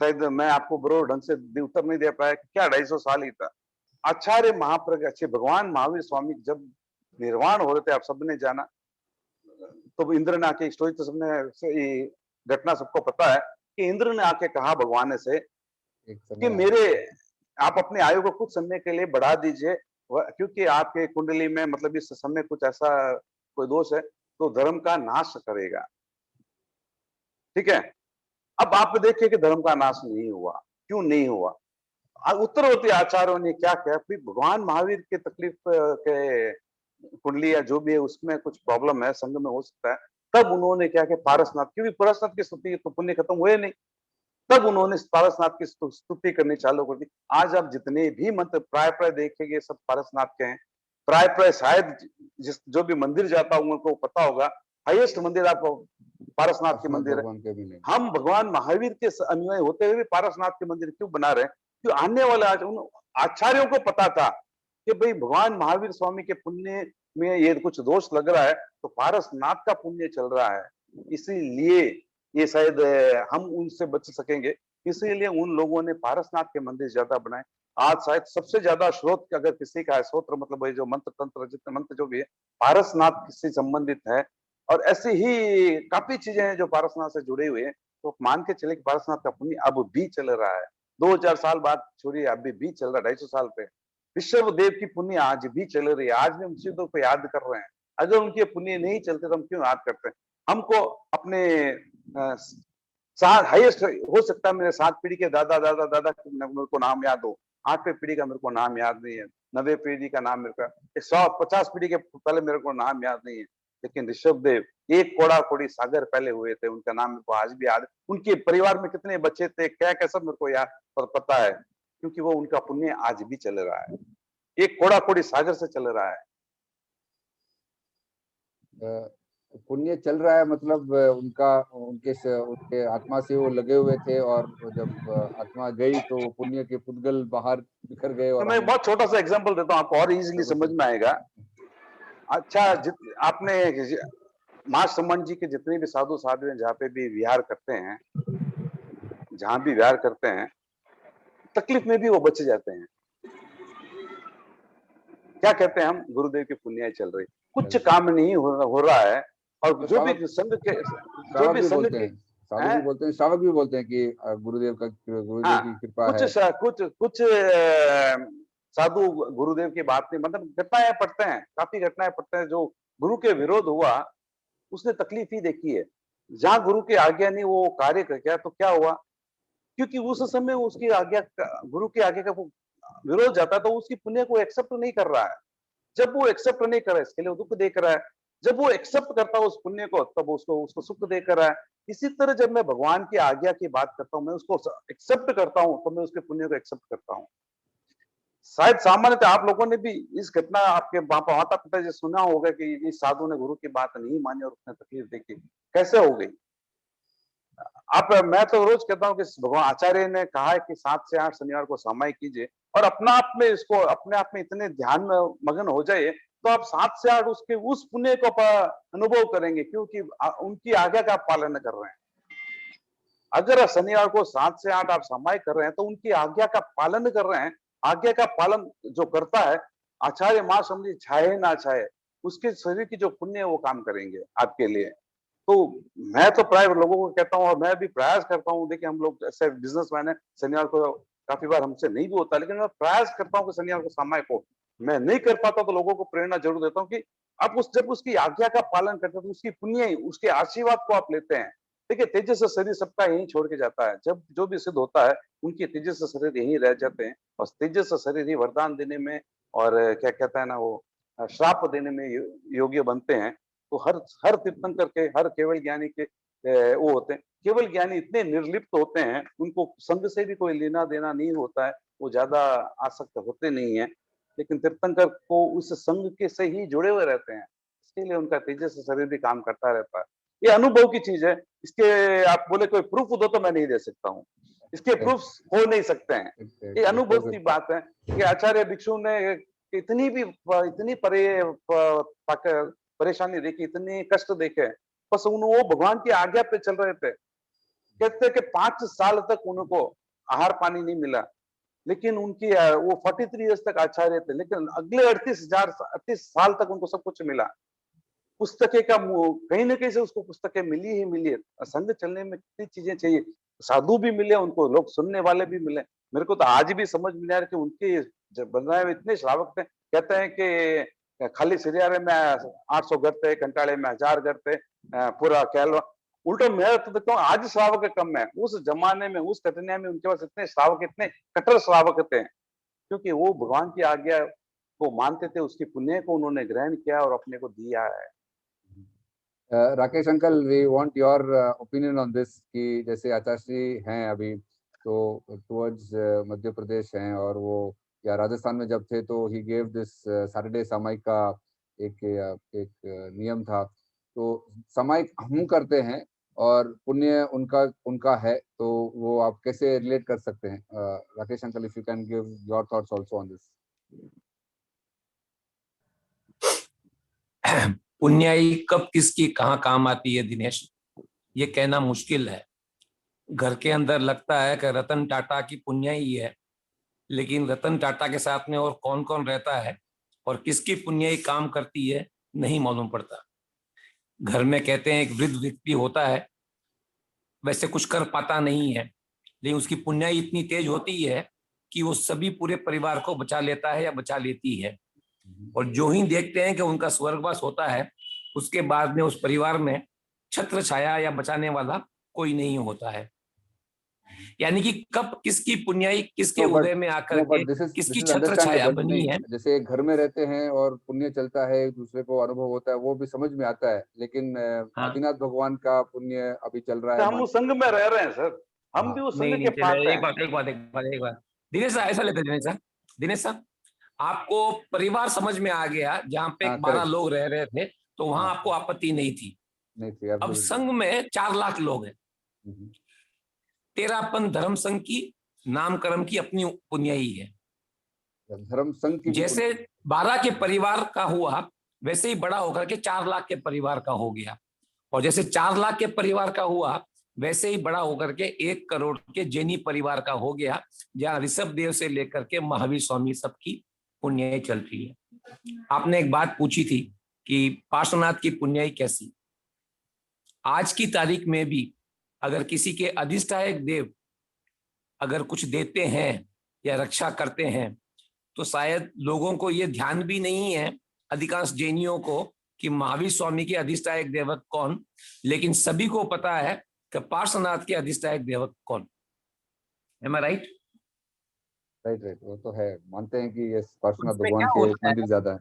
शायद मैं आपको बरोबर ढंग से उत्तर नहीं दे पाया कि क्या 250 साल ही था। आचार्य महाप्रज्ञ अच्छे भगवान महावीर स्वामी जब निर्वाण हो रहे थे, आप सबने जाना, तो इंद्र ने आके स्टोरी तो सबने घटना सबको पता है कि इंद्र ने आके कहा भगवान से कि मेरे आप अपने आयु को कुछ समय के लिए बढ़ा दीजिए, क्योंकि आपके कुंडली में मतलब इस समय कुछ ऐसा कोई दोष है तो धर्म का नाश करेगा। ठीक है, अब आप देखिए कि धर्म का नाश नहीं हुआ। क्यों नहीं हुआ? उत्तरवर्ती आचार्यों ने क्या किया, भगवान महावीर के तकलीफ के कुंडली या जो भी है उसमें कुछ प्रॉब्लम है, संघ में हो सकता है, तब उन्होंने क्या किया, पारसनाथ, क्योंकि पारसनाथ की स्तुति तो पुण्य खत्म हुए नहीं, तब उन्होंने पारसनाथ की स्तुति करनी चालू कर दी। आज आप जितने भी मंत्र प्राय देखेंगे सब पारसनाथ के हैं। प्राय शायद जो भी मंदिर जाता हूं उनको पता होगा, हाईएस्ट मंदिर आपको पारसनाथ के मंदिर है। हम भगवान महावीर के अनुयायी होते हुए भी पारसनाथ के मंदिर क्यों बना रहे हैं? क्यों? आने वाले आचार्यों को पता था कि भाई भगवान महावीर स्वामी के पुण्य में ये कुछ दोष लग रहा है, तो पारसनाथ का पुण्य चल रहा है, इसीलिए ये शायद हम उनसे बच सकेंगे। इसीलिए उन लोगों ने पारसनाथ के मंदिर ज्यादा बनाए। आज शायद सबसे ज्यादा स्रोत अगर किसी का है, स्रोत्र मतलब जो मंत्र तंत्र जितने मंत्र जो भी है पारसनाथ से संबंधित है। और ऐसी ही काफी चीजें हैं जो पारसनाथ से जुड़े हुए हैं। तो मान के चले कि पारसनाथ का पुण्य अब भी चल रहा है, 2000 साल बाद छोड़िए, अभी भी चल रहा है, 250 साल पे विश्व देव की पुण्य आज भी चल रही है। आज भी हम चीजों को याद कर रहे हैं। अगर उनके पुण्य नहीं चलते तो हम क्यों याद करते हैं? हमको अपने हाईएस्ट हो सकता है मेरे 7 पीढ़ी के दादा दादा दादा मेरे को नाम याद हो, 8वीं पीढ़ी का मेरे को नाम याद नहीं है, 9वीं पीढ़ी का नाम मेरे को 150 पीढ़ी के पहले मेरे को नाम याद नहीं है। लेकिन ऋषभदेव एक कोड़ा कोड़ी सागर पहले हुए थे, उनका नाम मेरे को आज भी याद है। उनके परिवार में कितने बच्चे थे, क्या क्या सब मेरे को याद पता है, क्योंकि वो उनका पुण्य आज भी चल रहा है, एक कोड़ा कोड़ी सागर से चल रहा है। पुण्य चल रहा है मतलब उनके आत्मा से वो लगे हुए थे, और जब आत्मा गई तो पुण्य के पुद्गल बाहर बिखर गए। और तो मैं बहुत छोटा सा एग्जांपल देता हूँ आपको और इजीली समझ में आएगा। अच्छा, आपने महासम्मान जी के जितने भी साधु साधु हैं, जहाँ पे भी विहार करते हैं, जहां भी विहार करते हैं, तकलीफ में भी वो बच जाते हैं। क्या कहते हैं हम? गुरुदेव की पुण्य चल रही। कुछ काम नहीं हो रहा है। और तो जो भी श्रावक संघ के श्रावक भी बोलते हैं, साधु भी बोलते हैं, श्रावक भी बोलते हैं कि गुरुदेव हाँ, की कृपा है। कुछ साधु गुरुदेव की बात नहीं, मतलब घटनाएं पढ़ते हैं, काफी घटनाएं पढ़ते हैं। जो गुरु के विरोध हुआ उसने तकलीफ ही देखी है। जहां गुरु की आज्ञा नहीं वो कार्य कर गया तो क्या हुआ, क्योंकि उस समय उसकी आज्ञा गुरु की आज्ञा का वो विरोध जाता है तो उसकी पुण्य को एक्सेप्ट नहीं कर रहा है। जब वो एक्सेप्ट नहीं कर रहा है इसके लिए वो दुख देख रहा है, जब वो एक्सेप्ट करता है उस पुण्य को तब उसको उसको सुख देख रहा है। इसी तरह जब मैं भगवान की आज्ञा की बात करता हूं, मैं उसको एक्सेप्ट करता हूं तो मैं उसके पुण्य को एक्सेप्ट करता हूं। शायद सामान्यतः आप लोगों ने भी इस घटना आपके माता पिता जी सुना होगा कि इस साधु ने गुरु की बात नहीं मानी और उसने तकलीफ देखी, कैसे हो गई। मैं तो रोज कहता हूँ कि भगवान आचार्य ने कहा है कि 7 से 8 शनिवार को सामायिक कीजिए और अपने आप में इतने ध्यान में मगन हो जाइए तो आप 7 से 8 उसके उस पुण्य को अनुभव करेंगे, क्योंकि उनकी आज्ञा का आप पालन कर रहे हैं। अगर शनिवार को 7 से 8 आप सामायिक कर रहे हैं तो उनकी आज्ञा का पालन कर रहे हैं। आज्ञा का पालन जो करता है, आचार्य मां समझी चाहे ना चाहे, उसके शरीर की जो पुण्य है वो काम करेंगे आपके लिए। तो मैं तो प्राय लोगों को कहता हूँ और मैं भी प्रयास करता हूँ, देखिए हम लोग ऐसे बिजनेसमैन है, शनिवार को काफी बार हमसे नहीं भी होता, लेकिन मैं प्रयास करता हूँ कि शनिवार को सामायिक हो। मैं नहीं कर पाता तो लोगों को प्रेरणा जरूर देता हूँ कि आप जब उसकी आज्ञा का पालन करते हैं तो उसकी पुण्य, उसके आशीर्वाद को आप लेते हैं। देखिए तेजस शरीर सबका यहीं छोड़ के जाता है, जब जो भी सिद्ध होता है उनके तेजस शरीर यहीं रह जाते हैं और तेजस शरीर ही वरदान देने में और क्या कहता है ना वो श्राप देने में योग्य बनते हैं। तो हर तीर्थंकर के, हर केवल ज्ञानी के वो होते हैं। केवल ज्ञानी इतने निर्लिप्त होते हैं, उनको संघ से भी कोई लेना देना नहीं होता है, वो ज्यादा आसक्त होते नहीं है। लेकिन तीर्थंकर को उस संघ के से ही जुड़े हुए रहते हैं, इसके लिए उनका तेजस शरीर भी काम करता रहता है। ये अनुभव की चीज है, इसके आप बोले कोई प्रूफ दो तो मैं नहीं दे सकता हूँ, इसके प्रूफ हो नहीं सकते हैं। ये अनुभव की बात है कि आचार्य भिक्षु ने इतनी परेशानी देखी, इतने कष्ट देखे, बस वो भगवान की आज्ञा पे चल रहे थे। कहते कि 5 साल तक उनको आहार पानी नहीं मिला, लेकिन उनकी वो 43 ईयर्स तक आचार्य थे, लेकिन अगले 38 साल तक उनको सब कुछ मिला। पुस्तकें का कहीं ना कहीं से उसको पुस्तकें मिली ही मिली है। संघ चलने में कितनी चीजें चाहिए, साधु भी मिले उनको, लोग सुनने वाले भी मिले। मेरे को तो आज भी समझ में नहीं आ रहा कि उनके जब बनाए हुए इतने श्रावक थे। कहते हैं कि खाली सिरियारे में 800 घर थे, कंटाले में 1000 घर थे, पूरा कहलवा। उल्टा मैं तो देखता हूँ आज श्रावक कम है, उस जमाने में उस कठिनाई में उनके पास इतने श्रावक, इतने कट्टर श्रावक थे, क्योंकि वो भगवान की आज्ञा को मानते थे, उसकी पुण्य को उन्होंने ग्रहण किया और अपने को दिया है। Rakesh uncle, we want your opinion on this कि जैसे आचार्य श्री हैं अभी तो टुवर्ड्स मध्य प्रदेश हैं और वो या राजस्थान में जब थे तो ही गेव दिस सैटरडे सामायिक का एक नियम था। तो सामायिक हम करते हैं और पुण्य उनका है, तो वो आप कैसे रिलेट कर सकते हैं? Rakesh uncle, if you can give your thoughts also on this. पुण्याई कब किसकी कहाँ काम आती है दिनेश, ये कहना मुश्किल है। घर के अंदर लगता है कि रतन टाटा की पुण्याई है, लेकिन रतन टाटा के साथ में और कौन कौन रहता है और किसकी पुण्याई काम करती है नहीं मालूम पड़ता। घर में कहते हैं एक वृद्ध व्यक्ति होता है, वैसे कुछ कर पाता नहीं है, लेकिन उसकी पुण्याई इतनी तेज होती है कि वो सभी पूरे परिवार को बचा लेता है या बचा लेती है। और जो ही देखते हैं कि उनका स्वर्गवास होता है, उसके बाद में उस परिवार में छत्र छाया या बचाने वाला कोई नहीं होता है। यानी कि कब किसकी पुण्याई किसके उदय में आकर के किसकी छत्र छाया बनी है। जैसे घर में रहते हैं और पुण्य चलता है, एक दूसरे को अनुभव होता है, वो भी समझ में आता है, लेकिन आदिनाथ भगवान का पुण्य अभी चल रहा है। हम उस संघ में रह रहे हैं सर, हम भी उस संघ के पार्ट हैं। एक बात दिनेश साहब, ऐसा लेते दिनेश साहब, आपको परिवार समझ में आ गया, जहाँ पे 12 लोग रह रहे थे तो वहां आपको आपत्ति नहीं थी। अब संघ में 4 लाख लोग हैं। तेरापन धर्म संघ की नामकरण की अपनी पुण्याई है। धर्म संघ की जैसे 12 के परिवार का हुआ, वैसे ही बड़ा होकर के 4 लाख के परिवार का हो गया, और जैसे 4 लाख के परिवार का हुआ वैसे ही बड़ा होकर के 1 करोड़ के जैनी परिवार का हो गया, जहाँ ऋषभ देव से लेकर के महावीर स्वामी सबकी पुण्य चल रही है। आपने एक बात पूछी थी कि पार्श्वनाथ की पुण्याई कैसी। आज की तारीख में भी अगर किसी के अधिष्ठायक देव अगर कुछ देते हैं या रक्षा करते हैं तो शायद लोगों को ये ध्यान भी नहीं है, अधिकांश जैनियों को, कि महावीर स्वामी के अधिष्ठायक देवक कौन, लेकिन सभी को पता है कि पार्श्वनाथ के अधिष्ठायक देवक कौन। Am I right? राइट, वो तो है, मानते हैं कि ये पार्श्वनाथ उसमें भगवान क्या के होता है, मंदिर ज्यादा है।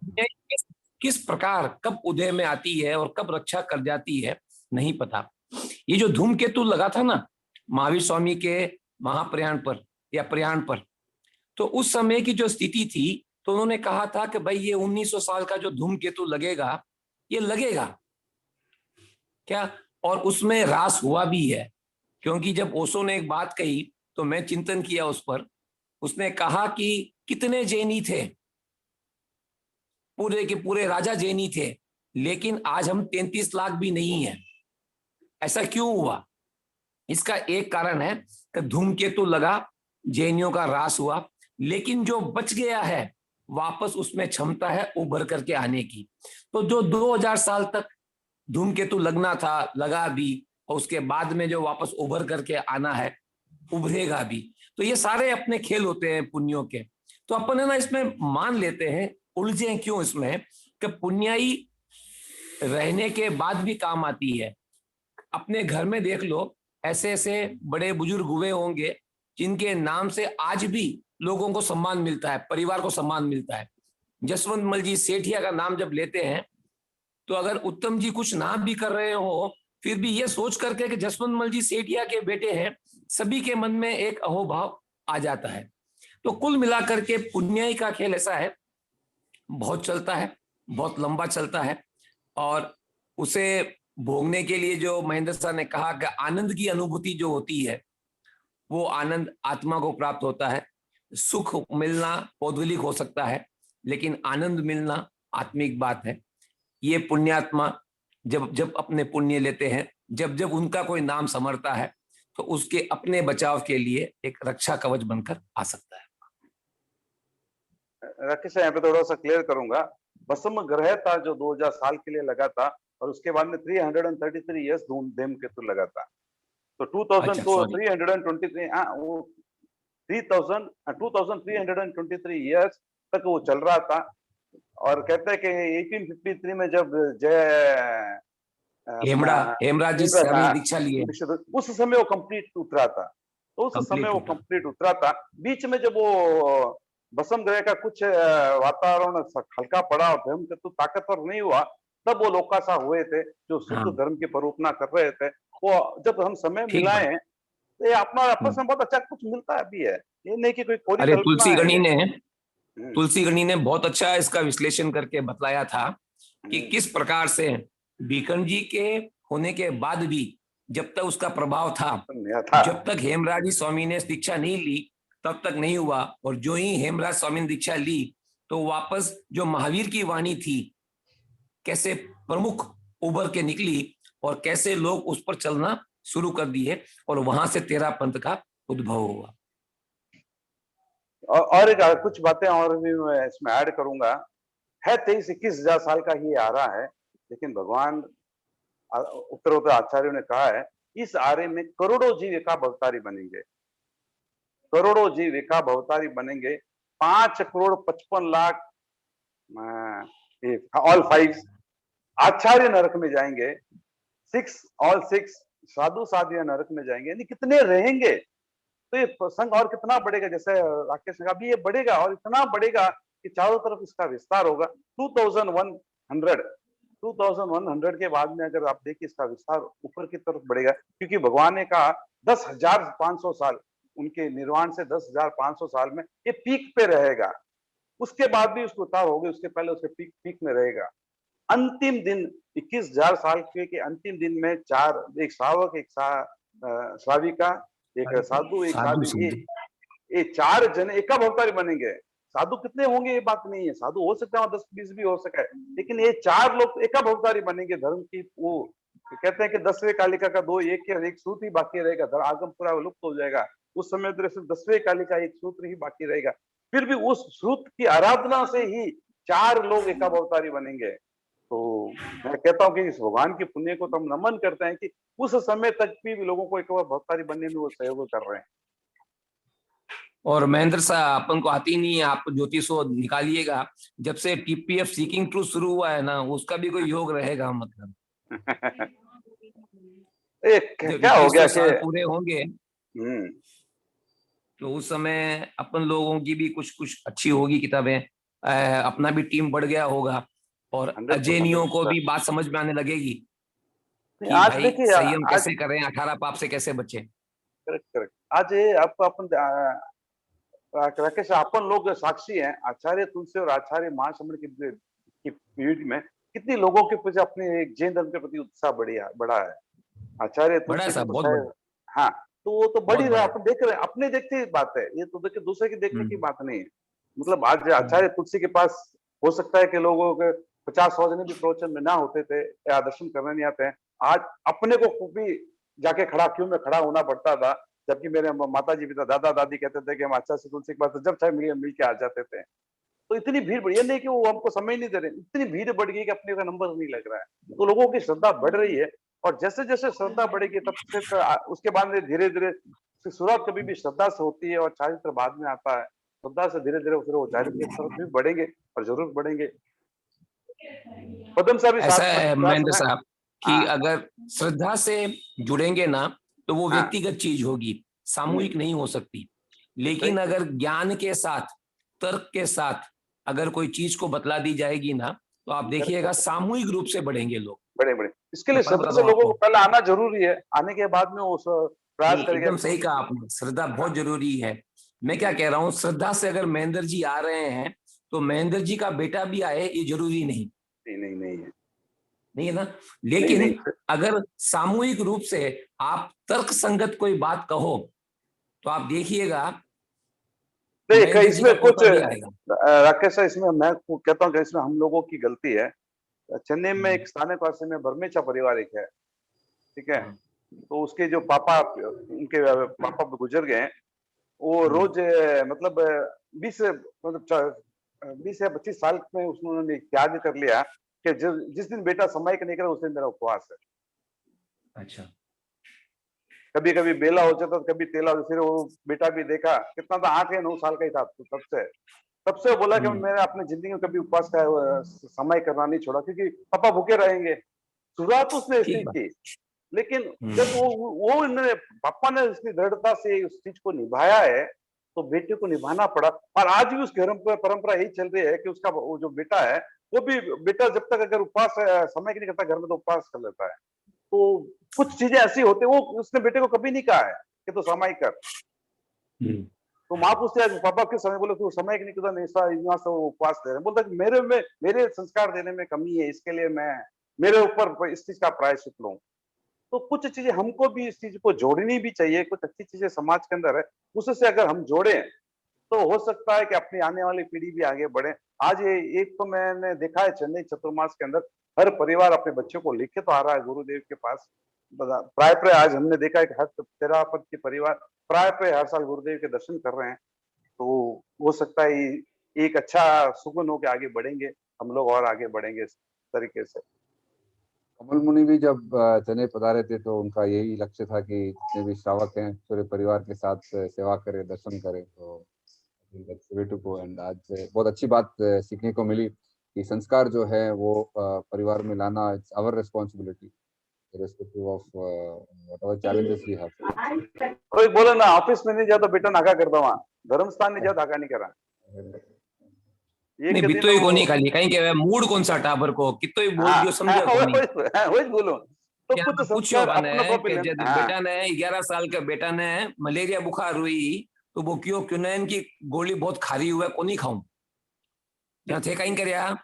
किस प्रकार कब उदय में आती है और कब रक्षा कर जाती है नहीं पता। ये जो धूमकेतु लगा था ना महावीर स्वामी के महाप्रयाण पर या प्रयाण पर, तो उस समय की जो स्थिति थी तो उन्होंने कहा था कि भाई ये 1900 साल का जो धूमकेतु लगेगा ये लगेगा क्या, और उसमें ह्रास हुआ भी है। क्योंकि जब ओशो ने एक बात कही तो मैं चिंतन किया उस पर। उसने कहा कि कितने जैनी थे, पूरे के पूरे राजा जैनी थे, लेकिन आज हम 33 लाख भी नहीं है। ऐसा क्यों हुआ? इसका एक कारण है कि धूमकेतु लगा, जैनियों का ह्रास हुआ, लेकिन जो बच गया है वापस उसमें क्षमता है उभर करके आने की। तो जो 2000 साल तक धूमकेतु लगना था लगा भी, और उसके बाद में जो वापस उभर करके आना है उभरेगा भी। तो ये सारे अपने खेल होते हैं पुण्यों के। तो अपन है ना इसमें मान लेते हैं, उलझे क्यों इसमें, कि पुण्याई रहने के बाद भी काम आती है। अपने घर में देख लो, ऐसे ऐसे बड़े बुजुर्ग हुए होंगे जिनके नाम से आज भी लोगों को सम्मान मिलता है, परिवार को सम्मान मिलता है। जसवंत मल जी सेठिया का नाम जब लेते हैं तो अगर उत्तम जी कुछ ना भी कर रहे हो फिर भी ये सोच करके कि जसवंत मल जी सेठिया के बेटे हैं, सभी के मन में एक अहोभाव आ जाता है। तो कुल मिलाकर के पुण्याई का खेल ऐसा है, बहुत चलता है, बहुत लंबा चलता है, और उसे भोगने के लिए जो महेंद्र सर ने कहा कि आनंद की अनुभूति जो होती है वो आनंद आत्मा को प्राप्त होता है। सुख मिलना पौद्गलिक हो सकता है, लेकिन आनंद मिलना आत्मिक बात है। ये पुण्यात्मा जब जब अपने पुण्य लेते हैं, जब जब उनका कोई नाम समरता है, तो उसके अपने बचाव के लिए एक रक्षा कवच बनकर आ सकता है। राकेश यहाँ पे थोड़ा सा क्लियर करूंगा। भस्म ग्रह था जो 2000 साल के लिए लगा था, और उसके बाद में 333 इयर्स धूमकेतु लगा था। तो 2323 वो 2323 इयर्स तक वो चल रहा था। और कहते हैं कि 1853 में जब जय अपना हेमराज जी से अभी दीक्षा लिए, उस समय वो कंप्लीट उतरा था। तो उस समय वो कंप्लीट उतरा था। बीच में जब वो भस्म ग्रह का कुछ वातावरण हल्का पड़ा और धूमकेतु ताकतवर नहीं हुआ, तब वो लोकासा हुए थे जो शुद्ध धर्म की परूपना कर रहे थे। वो जब हम समय मिलाएं तो ये अपना आपस में बहुत अच्छा कुछ मिलता भी है, ये नहीं कि कोई कोरी कल्पना है। तुलसी गणी ने बहुत अच्छा इसका विश्लेषण करके बतलाया था कि किस प्रकार से बीकन जी के होने के बाद भी जब तक उसका प्रभाव था, जब तक हेमराज स्वामी ने दीक्षा नहीं ली तब तक नहीं हुआ, और जो ही हेमराज स्वामी ने दीक्षा ली तो वापस जो महावीर की वाणी थी कैसे प्रमुख उभर के निकली और कैसे लोग उस पर चलना शुरू कर दिए, और वहां से तेरा पंथ का उद्भव हुआ। और एक कुछ बातें और भी मैं इसमें ऐड करूंगा। है 23-21 साल का ही आ रहा है, लेकिन भगवान उत्तरोत्तर आचार्यों ने कहा है इस आरे में करोड़ों जीव एका भवतारी बनेंगे, करोड़ों जीव एका भवतारी बनेंगे। 5,55,00,000 ऑल 5 आचार्य नरक में जाएंगे, 6 साधु साधिया नरक में जाएंगे। यानी कितने रहेंगे, तो ये संघ और कितना बढ़ेगा। जैसे राकेश ने कहा अभी ये बढ़ेगा और इतना बढ़ेगा कि चारों तरफ इसका विस्तार होगा। 2100 के बाद में अगर आप देखिए इसका विस्तार ऊपर की तरफ बढ़ेगा, क्योंकि भगवान ने कहा 10,500 साल, उनके निर्वाण से 10,500 साल में ये पीक पे रहेगा। उसके बाद भी उसको उतार होगी, उसके पहले उसके पीक में रहेगा। अंतिम दिन 21,000 साल के अंतिम दिन में चार, एक श्रावक, एक श्राविका, एक साधु, एक साध्वी, ये 4 जन एका भवतारी बनेंगे। साधु कितने होंगे ये बात नहीं है, साधु हो सकता है 10-20 भी हो सके, लेकिन ये 4 लोग एका भवतारी बनेंगे। धर्म की वो कहते हैं कि 10वें कालिका का 2 एक सूत्र ही बाकी रहेगा, धर्म आगम पूरा लुप्त हो जाएगा। उस समय सिर्फ 10वें कालिका एक सूत्र ही बाकी रहेगा। फिर भी उस सूत्र की आराधना से ही 4 लोग एका भवतारी बनेंगे। तो मैं कहता हूँ कि इस भगवान के पुण्य को तो हम नमन करते हैं कि उस समय तक भी लोगों को एक बार भक्तारी बनने में वो सहयोग कर रहे हैं। और महेंद्र साहब, अपन को आती नहीं है, आप ज्योतिष को निकालिएगा। जब से टीपीएफ सीकिंग ट्रूथ शुरू हुआ है ना, उसका भी कोई योग रहेगा मतलब। जब क्या हो गया 2100 कि साल पूरे होंगे तो उस समय अपन लोगों की भी कुछ कुछ अच्छी होगी किताबें, अपना भी टीम बढ़ गया होगा, और 100% अजैनियों को भी बात समझ में आने लगेगी कि आज भाई देखिए संयम आज कैसे करें, 18 पाप से कैसे बचे। करेक्ट करेक्ट आज ये आपको अपन राकेश अपन लोग साक्षी हैं आचार्य तुलसी और आचार्य महासमण की पीढ़ी में कितनी लोगों के प्रति अपने एक जैन धर्म के प्रति उत्साह बढ़ा है। आचार्य बड़ा है तुलसी की साहब, तो बहुत बड़ा, शायद हाँ, तो वो तो बढ़ ही बहुत रहा है, बड़ा है। अपन देख रहे हैं, अपने देखते ही बात है ये, तो देखिए दूसरे की देखने की हम्म, बात नहीं है। मतलब आज आचार्य तुलसी के पास हो सकता है कि लोगों के 50-100 जने भी प्रवचन में ना होते थे या दर्शन करने नहीं आते हैं, आज अपने को भी जाके क्यों में खड़ा होना पड़ता था, जबकि मेरे माता जी पिता दादा दादी कहते थे कि हम आचार्य तुलसी के पास जब चाहे मिल के आ जाते थे। तो इतनी भीड़ बढ़ी है, नहीं कि वो हमको समय नहीं दे रहे, इतनी भीड़ बढ़ गई कि अपने का नंबर नहीं लग रहा है, तो लोगों की श्रद्धा बढ़ रही है। और जैसे जैसे श्रद्धा बढ़ेगी तब से उसके बाद में धीरे धीरे शुरुआत कभी भी श्रद्धा से होती है और चारित्र बाद में आता है। श्रद्धा से धीरे धीरे फिर वो चारित्र की तरफ भी बढ़ेंगे और जरूर बढ़ेंगे। पदम साहब भी ऐसा साथ है साथ महेंद्र में। साहब कि हाँ अगर श्रद्धा से जुड़ेंगे ना तो वो हाँ व्यक्तिगत चीज होगी, सामूहिक नहीं हो सकती। लेकिन सही अगर ज्ञान के साथ, तर्क के साथ अगर कोई चीज को बतला दी जाएगी ना, तो आप देखिएगा करेक्ट सामूहिक रूप से बढ़ेंगे लोग। बड़े बड़े इसके मैं लिए पढ़ श्रद्धा बताता से हूँ लोगों को आपको। पहले आना जरूरी है, आने के बाद में वो प्रयास नहीं, करेगा। एकदम सही कहा आपने, श्रद्धा बहुत जरूरी है। मैं क्या कह रहा हूँ, श्रद्धा से अगर महेंद्र जी आ रहे हैं तो महेंद्र जी का बेटा भी आए, ये जरूरी नहीं, नहीं नहीं नहीं है, नहीं है ना। नहीं लेकिन नहीं अगर सामूहिक रूप से आप तर्क संगत कोई बात कहो तो आप देखिएगा नहीं महेंद्र जी का इसमें कुछ पोता भी आएगा। राकेश सर, इसमें मैं कहता हूँ कि इसमें हम लोगों की गलती है। चेन्नई में हम्म, एक स्थानीय वासी में बर्मेचा परिवार एक है, ठीक है, हाँ, तो उसके जो पापा उनके पापा गुजर गए हैं, वो हम्म, रोज मतलब 20 मतलब 20 या 25 साल में उन्होंने त्याग कर लिया कि जिस दिन बेटा समय का नहीं करे उस दिन मेरा उपवास है। अच्छा, कभी कभी बेला हो जाता, कभी तेला हो, फिर वो बेटा भी देखा कितना था, 8 या 9 साल का ही था, तो तब से वो बोला कि हम्म, मैंने अपनी जिंदगी में कभी उपवास का समय करना नहीं छोड़ा, क्योंकि पापा भूखे रहेंगे। शुरुआत तो उसने ऐसी ठीक बात। की, लेकिन जब हम्म, वो इन्होंने पापा ने उसकी दृढ़ता से उस चीज को निभाया है, तो बेटे को निभाना पड़ा। और आज भी उस घर में परंपरा यही चल रही है कि उसका वो जो बेटा है, वो भी बेटा जब तक अगर उपवास समय की नहीं करता घर में, तो उपवास कर लेता है। तो कुछ चीजें ऐसी होती है, वो उसने बेटे को कभी नहीं कहा है कि तो समय कर। हम्म, तो माँ पूछते हैं पापा किस समय, बोले तू समय की नहीं करता, नहीं से उपवास दे रहे, बोलता कि मेरे में मेरे संस्कार देने में कमी है, इसके लिए मैं मेरे ऊपर इस चीज का प्रायश्चित लूं। तो कुछ चीजें हमको भी इस चीज को जोड़नी भी चाहिए, कुछ अच्छी चीजें समाज के अंदर है, उससे अगर हम जोड़े तो हो सकता है कि अपनी आने वाली पीढ़ी भी आगे बढ़े। आज ये एक तो मैंने देखा है चेन्नई चतुर्मास के अंदर हर परिवार अपने बच्चों को लेके तो आ रहा है गुरुदेव के पास। प्राय प्राय आज हमने देखा है कि हर 13 पद के परिवार प्राय प्राय हर साल गुरुदेव के दर्शन कर रहे हैं। तो हो सकता है एक अच्छा सुगुन होकर आगे बढ़ेंगे, हम लोग और आगे बढ़ेंगे इस तरीके से। कमल मुनि भी जब चेन्नई पधारे थे तो उनका यही लक्ष्य था कि जितने भी श्रावक हैं पूरे परिवार के साथ सेवा करें, दर्शन करें। तो एंड आज बहुत अच्छी बात सीखने को मिली कि संस्कार जो है वो परिवार में लाना, it's our responsibility irrespective of whatever challenges we have. कोई बोले ना ऑफिस में नहीं जाता बेटा नाका करता, वहां धर्म स्थान नहीं जाता नाका नहीं करा, नहीं एक दिन बितोई वो को नहीं खाली कहीं के मूड कौन सा टाबर को कितो ही बोल हाँ दियो समझे को नहीं। वही बोलो। तो क्या कुछ मैं पूछियो संस्कार कने अपने को भी कि लेना, जब हाँ बेटा ने 11 साल के बेटा ने मलेरिया बुखार हुई तो वो क्यों क्यूनैन की गोली बहुत खारी हुआ है को नहीं खाऊं, क्या थे कहीं करया,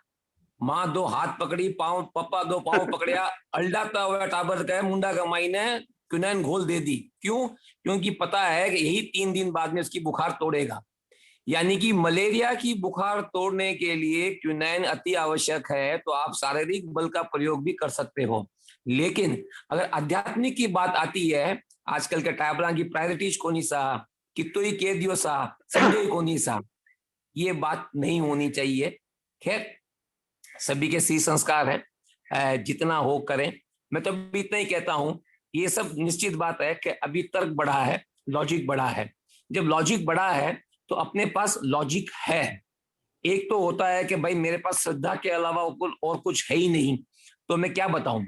माँ 2 हाथ पकड़ी, पाँव पप्पा 2 पाँव पकड़िया, अल्डाता हुआ टाबर का मुंडा का माई ने क्यूनैन घोल दे दी। क्यों? क्योंकि पता है कि यही 3 दिन बाद में इसकी बुखार तोड़ेगा। यानी कि मलेरिया की बुखार तोड़ने के लिए क्यूनैन अति आवश्यक है। तो आप शारीरिक बल का प्रयोग भी कर सकते हो, लेकिन अगर आध्यात्मिक की बात आती है, आजकल के टाबरा की प्रायोरिटीज को नहीं सा, कितो ही कह दियो सा, समझो ही को नहीं सा, ये बात नहीं होनी चाहिए। खैर, सभी के सी संस्कार है। जितना हो करें। मैं तो अभी इतना ही कहता हूं, ये सब निश्चित बात है कि अभी तर्क बढ़ा है, लॉजिक बढ़ा है। जब लॉजिक बढ़ा है तो अपने पास लॉजिक है। एक तो होता है कि भाई मेरे पास श्रद्धा के अलावा और कुछ है ही नहीं, तो मैं क्या बताऊं।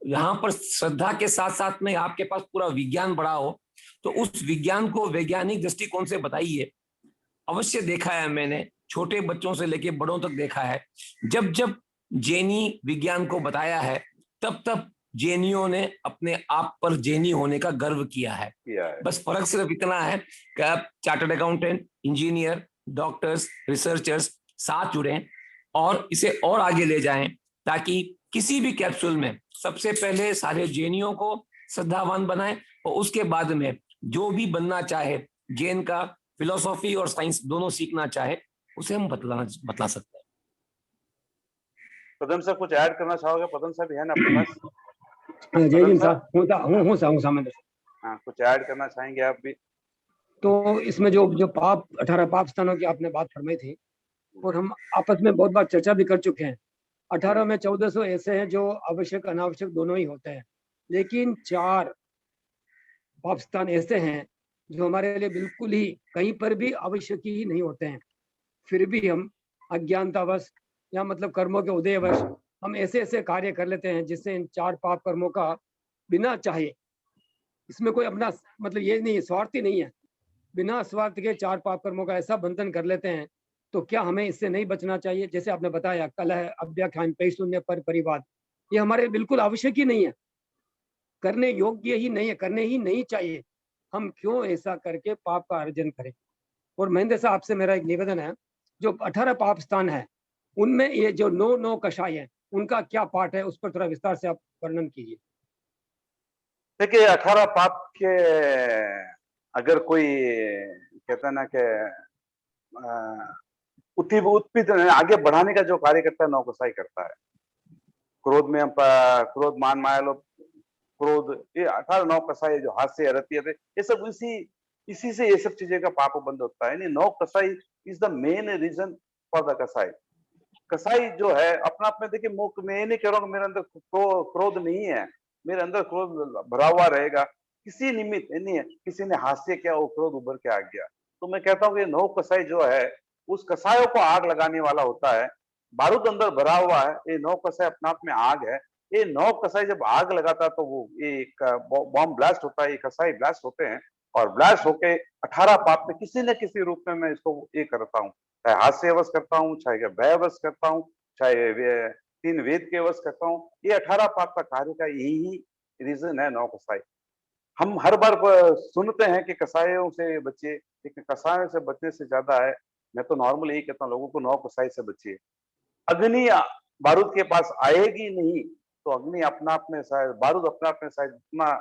यहाँ पर श्रद्धा के साथ साथ में आपके पास पूरा विज्ञान बढ़ा हो, तो उस विज्ञान को वैज्ञानिक दृष्टिकोण से बताइए। अवश्य देखा है मैंने, छोटे बच्चों से लेके बड़ों तक देखा है, जब जब जैनी विज्ञान को बताया है, तब तब जैनियों ने अपने आप पर जैनी होने का गर्व किया है। बस फर्क सिर्फ इतना है कि आप chartered accountant, engineer, doctors, researchers साथ जुड़ें और इसे और आगे ले जाएं, ताकि किसी भी कैप्सूल में सबसे पहले सारे जैनियों को श्रद्धावान बनाएं और उसके बाद में जो भी बनना चाहे, जैन का फिलोसॉफी और साइंस दोनों सीखना चाहे, उसे हम बतला सकते हैं। पदम साहब कुछ ऐड करना चाहोगे? पदम साहब है ना आपके पास? जय हिंद साहब, हूँ सामने। हाँ, कुछ ऐड करना चाहेंगे आप भी? तो इसमें जो पाप 18 पाप स्थानों की आपने बात फरमाई थी, और हम आपस में बहुत बार चर्चा भी कर चुके हैं। 18 में 1400 ऐसे हैं जो आवश्यक अनावश्यक दोनों ही होते हैं, लेकिन 4 पाप स्थान ऐसे हैं जो हमारे लिए बिल्कुल ही कहीं पर भी आवश्यक ही नहीं होते हैं। फिर भी हम अज्ञानतावश या मतलब कर्मों के उदयवश हम ऐसे ऐसे कार्य कर लेते हैं जिससे इन 4 पाप कर्मों का बिना चाहे, इसमें कोई अपना मतलब ये नहीं, स्वार्थी नहीं है, बिना स्वार्थ के 4 पाप कर्मों का ऐसा बंधन कर लेते हैं। तो क्या हमें इससे नहीं बचना चाहिए? जैसे आपने बताया, कलह, अव्याख्यान, पैशून्य, पर परिवाद, ये हमारे बिल्कुल आवश्यक ही नहीं है, करने योग्य ही नहीं है, करने ही नहीं चाहिए। हम क्यों ऐसा करके पाप का अर्जन करें? और महेंद्र साहब आपसे मेरा एक निवेदन है, जो 18 पाप स्थान है उनमें ये जो 9 कषाय है, उनका क्या पाठ है, उस पर थोड़ा विस्तार से आप वर्णन कीजिए। देखिए, 18 पाप के अगर कोई कहता ना कि उत्पीत आगे बढ़ाने का जो कार्य करता है, 9 कसाई करता है। क्रोध में हम क्रोध, मान, माया, लोभ, क्रोध, ये 18 9 कसाई, जो हास्य, रतियत, ये सब इसी से ये सब चीजें का पाप बंद होता है। 9 कसाई is the main reason for the कसाई। कसाई जो है अपना आप में, देखिए, मैं ये नहीं कह रहा हूँ मेरे अंदर क्रोध नहीं है, मेरे अंदर क्रोध भरा हुआ रहेगा, किसी निमित्त नहीं है, किसी ने हास्य किया, वो क्रोध उभर के आ गया। तो मैं कहता हूँ कि 9 कसाई जो है, उस कसायों को आग लगाने वाला होता है। बारूद अंदर भरा हुआ है, ये 9 कसाई अपना आप में आग है। ये 9 कसाई जब आग लगाता है तो वो एक बॉम्ब ब्लास्ट होता है, ये कसाई ब्लास्ट होते हैं, और ब्लास्ट होके 18 पाप में किसी न किसी रूप में मैं इसको ये करता हूँ, चाहे हास्य वश करता हूँ, चाहे भय वश करता हूँ, चाहे 3 वेद के वश करता हूँ। ये 18 पाप का कार्य का यही रीजन है 9 कसाई। हम हर बार सुनते हैं कि कसाईयों से बचिए, लेकिन कसाईयों से बचने से ज्यादा है, मैं तो नॉर्मल यही कहता हूँ लोगों को, 9 कसाई से बचिए। अग्नि बारूद के पास आएगी नहीं, तो अग्नि अपना अपने शायद, बारूद अपना अपने शायद इतना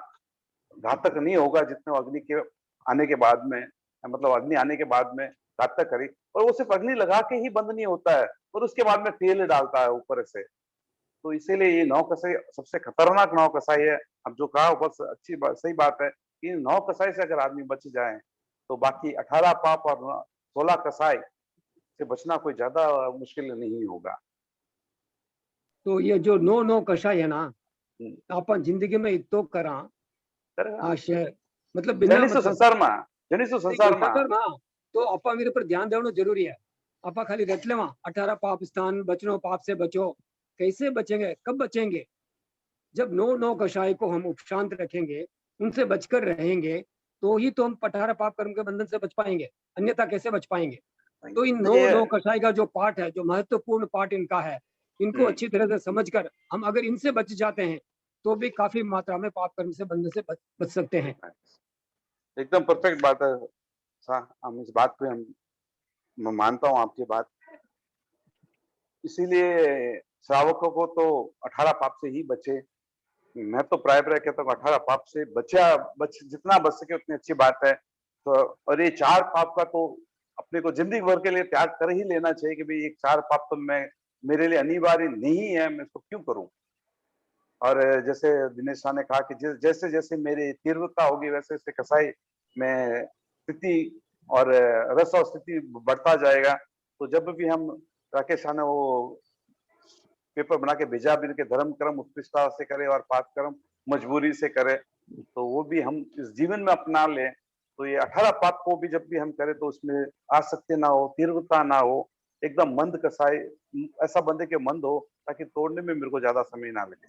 घातक नहीं होगा जितने अग्नि के आने के बाद में, मतलब अग्नि आने के बाद में घातक करी। और वो सिर्फ अग्नि लगा के ही बंद नहीं होता है, और उसके बाद में तेल डालता है ऊपर से। तो इसीलिए ये 9 कसाई सबसे खतरनाक 9 कसाई है। अब जो कहा बस अच्छी बात, सही बात है कि 9 कसाई से अगर आदमी बच जाए तो बाकी 18 पाप और 16 कसाई से बचना कोई ज्यादा मुश्किल नहीं होगा। तो ये जो 9 कषाय है ना, अपन जिंदगी में इतो करा आशय, मतलब बिना जनिसो संसारमा तो अपा मेरे पर ध्यान देना जरूरी है। अपा खाली रट लेवा 18 पाप स्थान, बचनो पाप से बचो, कैसे बचेंगे, कब बचेंगे? जब 9 कषाय को हम उपशांत रखेंगे, उनसे बचकर रहेंगे, तो ही तो हम 18 पाप कर्म के बंधन से बच पाएंगे, अन्यथा कैसे बच पाएंगे? तो इन 9 कषाय का जो पाठ है, जो महत्वपूर्ण पाठ इनका है, इनको अच्छी तरह से समझकर हम अगर इनसे बच जाते हैं तो भी काफी मात्रा में पाप कर्म से बंधन से बच सकते हैं। एकदम परफेक्ट बात है। हम इस बात पे मैं मानता हूँ आपकी बात। इसीलिए श्रावकों को तो 18 पाप से ही बचे। मैं तो प्राय कहता हूँ 18 पाप से जितना बच सके उतनी अच्छी बात है। तो और ये 4 पाप का तो अपने को जिंदगी भर के लिए त्याग कर ही लेना चाहिए कि भाई एक 4 पाप तो मेरे लिए अनिवार्य नहीं है, मैं इसको क्यों करूं। और जैसे दिनेश शाह ने कहा कि जैसे जैसे मेरी तीव्रता होगी वैसे वैसे कसाई में स्थिति और रस और स्थिति बढ़ता जाएगा। तो जब भी हम, राकेश शाह ने वो पेपर बना के भेजा भी कि धर्म कर्म उत्कृष्टता से करे और पाप कर्म मजबूरी से करे, तो वो भी हम इस जीवन में अपना लें। तो ये 18 पाप को भी जब भी हम करें तो उसमें आसक्ति ना हो, तीव्रता ना हो, एकदम मंद कसाई ऐसा बंदे के मंद हो ताकि तोड़ने में मेरे को ज्यादा समय ना लगे।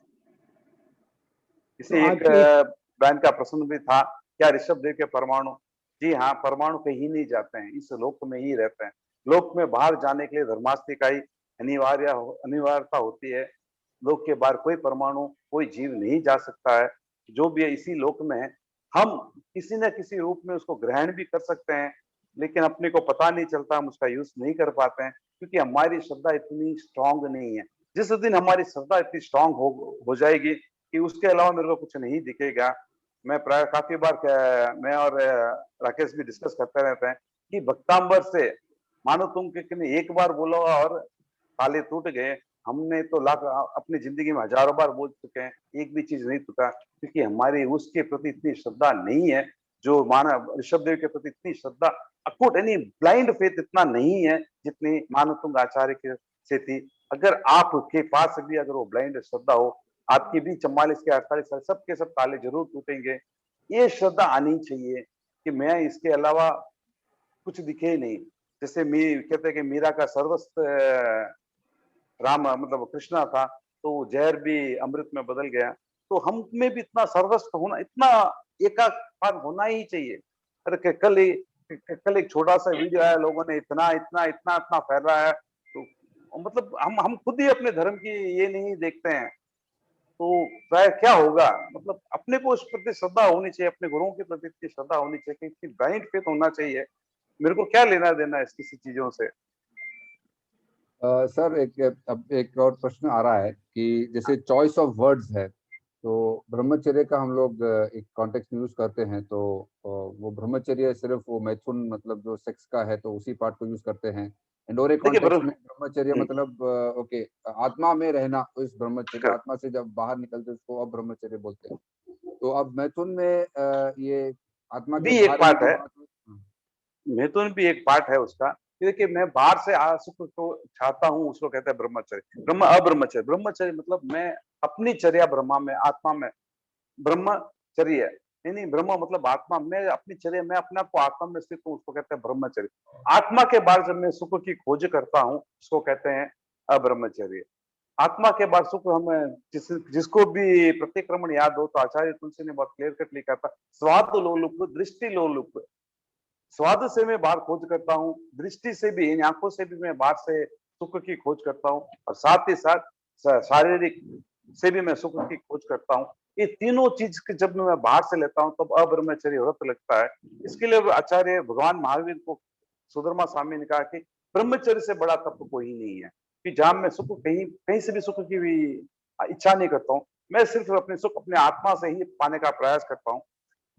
तो इसे आज एक की बहन का प्रश्न भी था, क्या ऋषभ देव के परमाणु? जी हाँ, परमाणु कहीं नहीं जाते हैं, इस लोक में ही रहते हैं। लोक में बाहर जाने के लिए धर्मास्त्र का ही अनिवार्यता होती है। लोक के बाहर कोई परमाणु, कोई जीव नहीं जा सकता है। जो भी है इसी लोक में है। हम किसी न किसी रूप में उसको ग्रहण भी कर सकते हैं, लेकिन अपने को पता नहीं चलता, हम उसका यूज नहीं कर पाते हैं, क्योंकि हमारी श्रद्धा इतनी स्ट्रांग नहीं है। जिस दिन हमारी श्रद्धा इतनी स्ट्रांग हो जाएगी कि उसके अलावा मेरे को कुछ नहीं दिखेगा। मैं प्राय काफी बार मैं और राकेश भी डिस्कस करते रहते हैं कि भक्तांबर से मानो तुम कितने एक बार बोलो और ताले टूट गए। हमने तो लाख अपनी जिंदगी में हजारों बार बोल चुके हैं, एक भी चीज नहीं टूटा, क्योंकि हमारी उसके प्रति इतनी श्रद्धा नहीं है। जो मानव ऋषभ देव के प्रति इतनी श्रद्धा अकुट यानी ब्लाइंड फेथ इतना नहीं है जितनी मानवतुंग आचार्य के से थी। अगर आपके पास भी अगर वो ब्लाइंड श्रद्धा हो, आपके भी 44 के 48 साल सबके सब ताले जरूर टूटेंगे। ये श्रद्धा आनी चाहिए कि मैं इसके अलावा कुछ दिखे ही नहीं। जैसे मी कहते हैं कि मीरा का सर्वस्व राम मतलब कृष्णा था, तो जहर भी अमृत में बदल गया। तो हम में भी इतना सर्वस्व होना, इतना एकाकार होना ही चाहिए। अरे कल एक छोटा सा वीडियो आया, लोगों ने इतना इतना इतना इतना फैलाया है, तो मतलब हम खुद ही अपने धर्म की ये नहीं देखते हैं, तो वह क्या होगा? मतलब अपने को उस प्रति श्रद्धा होनी चाहिए, अपने गुरुओं के प्रति इतनी श्रद्धा होनी चाहिए कि इतनी ब्लाइंड फेथ होना चाहिए। मेरे को क्या लेना देना है किसी चीजों से। सर अब एक और प्रश्न आ रहा है कि जैसे चॉइस ऑफ वर्ड्स है, तो ब्रह्मचर्य का हम लोग एक कॉन्टेक्स्ट यूज करते हैं, तो वो ब्रह्मचर्य सिर्फ वो मैथुन मतलब जो सेक्स का है तो उसी पार्ट को यूज करते हैं। एंड और एक देखिए कॉन्टेक्स्ट में ब्रह्मचर्य मतलब ओके आत्मा में रहना, उस ब्रह्मचर्य आत्मा से जब बाहर निकलते उसको अब ब्रह्मचर्य बोलते हैं। तो अब मैथुन में ये आत्मा के भी एक बाहर पार्ट की है, बात। मिथुन भी एक पार्ट है उसका। देखिए मैं बाहर से सुख को चाहता हूँ, उसको कहते हैं ब्रह्मचर्य। अब्रह्मचर्य, ब्रह्मचर्य मतलब मैं अपनी चर्या ब्रह्मा में, आत्मा में ब्रह्मचर्य। नहीं ब्रह्म मतलब आत्मा में अपनी चर्या, मैं अपने आप को आत्मा में स्थित हूँ, उसको कहते हैं ब्रह्मचर्य। आत्मा के बाद जब मैं सुख की खोज करता हूँ, उसको कहते हैं अब्रह्मचर्य। आत्मा के बाद सुख हम जिसको भी प्रतिक्रमण याद हो तो आचार्य तुलसी ने बहुत क्लियर कट लिखा था, स्वाद लोलुप दृष्टि लोलुप। स्वाद से मैं बाहर खोज करता हूँ, दृष्टि से भी इन आंखों से भी मैं बाहर से सुख की खोज करता हूँ, और साथ ही साथ शारीरिक से भी मैं सुख की खोज करता हूँ। ये तीनों चीज जब मैं बाहर से लेता हूँ तब अब्रह्मचर्य व्रत लगता है। इसके लिए आचार्य भगवान महावीर को सुधर्मा स्वामी ने कहा कि ब्रह्मचर्य से बड़ा तप कोई नहीं है, कि जहां मैं सुख कहीं कहीं से भी सुख की भी इच्छा नहीं करता हूँ। मैं सिर्फ अपने सुख अपने आत्मा से ही पाने का प्रयास करता हूँ।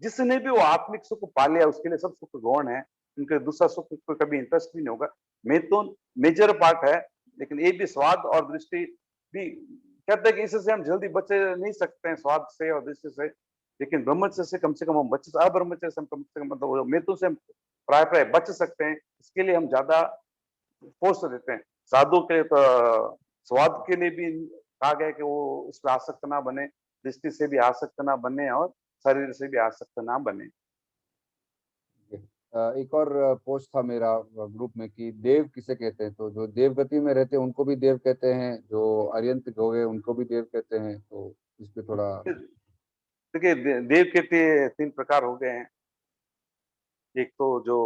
जिसने भी वो आत्मिक सुख पा लिया उसके लिए सब सुख गौण है, उनके दूसरा सुख को कभी इंटरेस्ट भी नहीं होगा। मैं तो मेजर पार्ट है, लेकिन ये भी स्वाद और दृष्टि भी कहते हैं कि इससे हम जल्दी बच नहीं सकते हैं, स्वाद से और दृष्टि से। लेकिन ब्रह्मचर्य से कम हम बच, अब्रह्मचर्य से हम कम से कम मतलब मैं तो से हम प्राय प्राय बच सकते हैं। इसके लिए हम ज्यादा फोर्स देते हैं। साधु के तो स्वाद के लिए भी कहा गया कि वो उसमें आसक्त ना बने, दृष्टि से भी आसक्त ना बने और शरीर से भी आसक्त ना बने। एक और पोस्ट था मेरा ग्रुप में कि देव किसे कहते हैं, तो जो देव गति में रहते हैं उनको भी देव कहते हैं, जो अर्यंत हो गए उनको भी देव कहते हैं, तो इस पे थोड़ा। देखिए देव के तीन प्रकार हो गए हैं। एक तो जो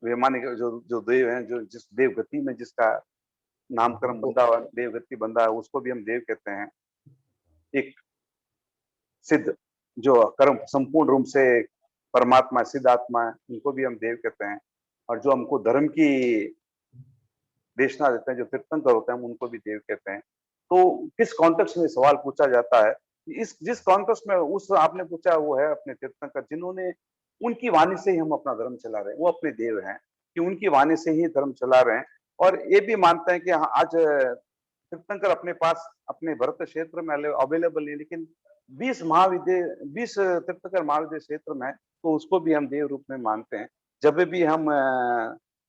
वैमानिक जो जो देव हैं, जो जिस देव गति में जिसका नामकरण बंधा हुआ, देव गति बंधा है, उसको भी हम देव कहते हैं। एक सिद्ध जो कर्म संपूर्ण रूप से परमात्मा सिद्ध आत्मा है, उनको भी हम देव कहते हैं। और जो हमको धर्म की देशना देते हैं, जो तीर्थंकर होते हैं, हम उनको भी देव कहते हैं। तो किस कॉन्टेक्स्ट में सवाल पूछा जाता है, इस जिस कॉन्टेक्स्ट में उस आपने पूछा वो है अपने तीर्थंकर, जिन्होंने उनकी वाणी से ही हम अपना धर्म चला रहे हैं, वो अपने देव हैं कि उनकी वाणी से ही धर्म चला रहे हैं। और ये भी मानते हैं कि हाँ आज तीर्थंकर अपने पास अपने भरत क्षेत्र में अवेलेबल नहीं, लेकिन 20 तीर्थंकर महाविद्य क्षेत्र में, तो उसको भी हम देव रूप में मानते हैं। जब भी हम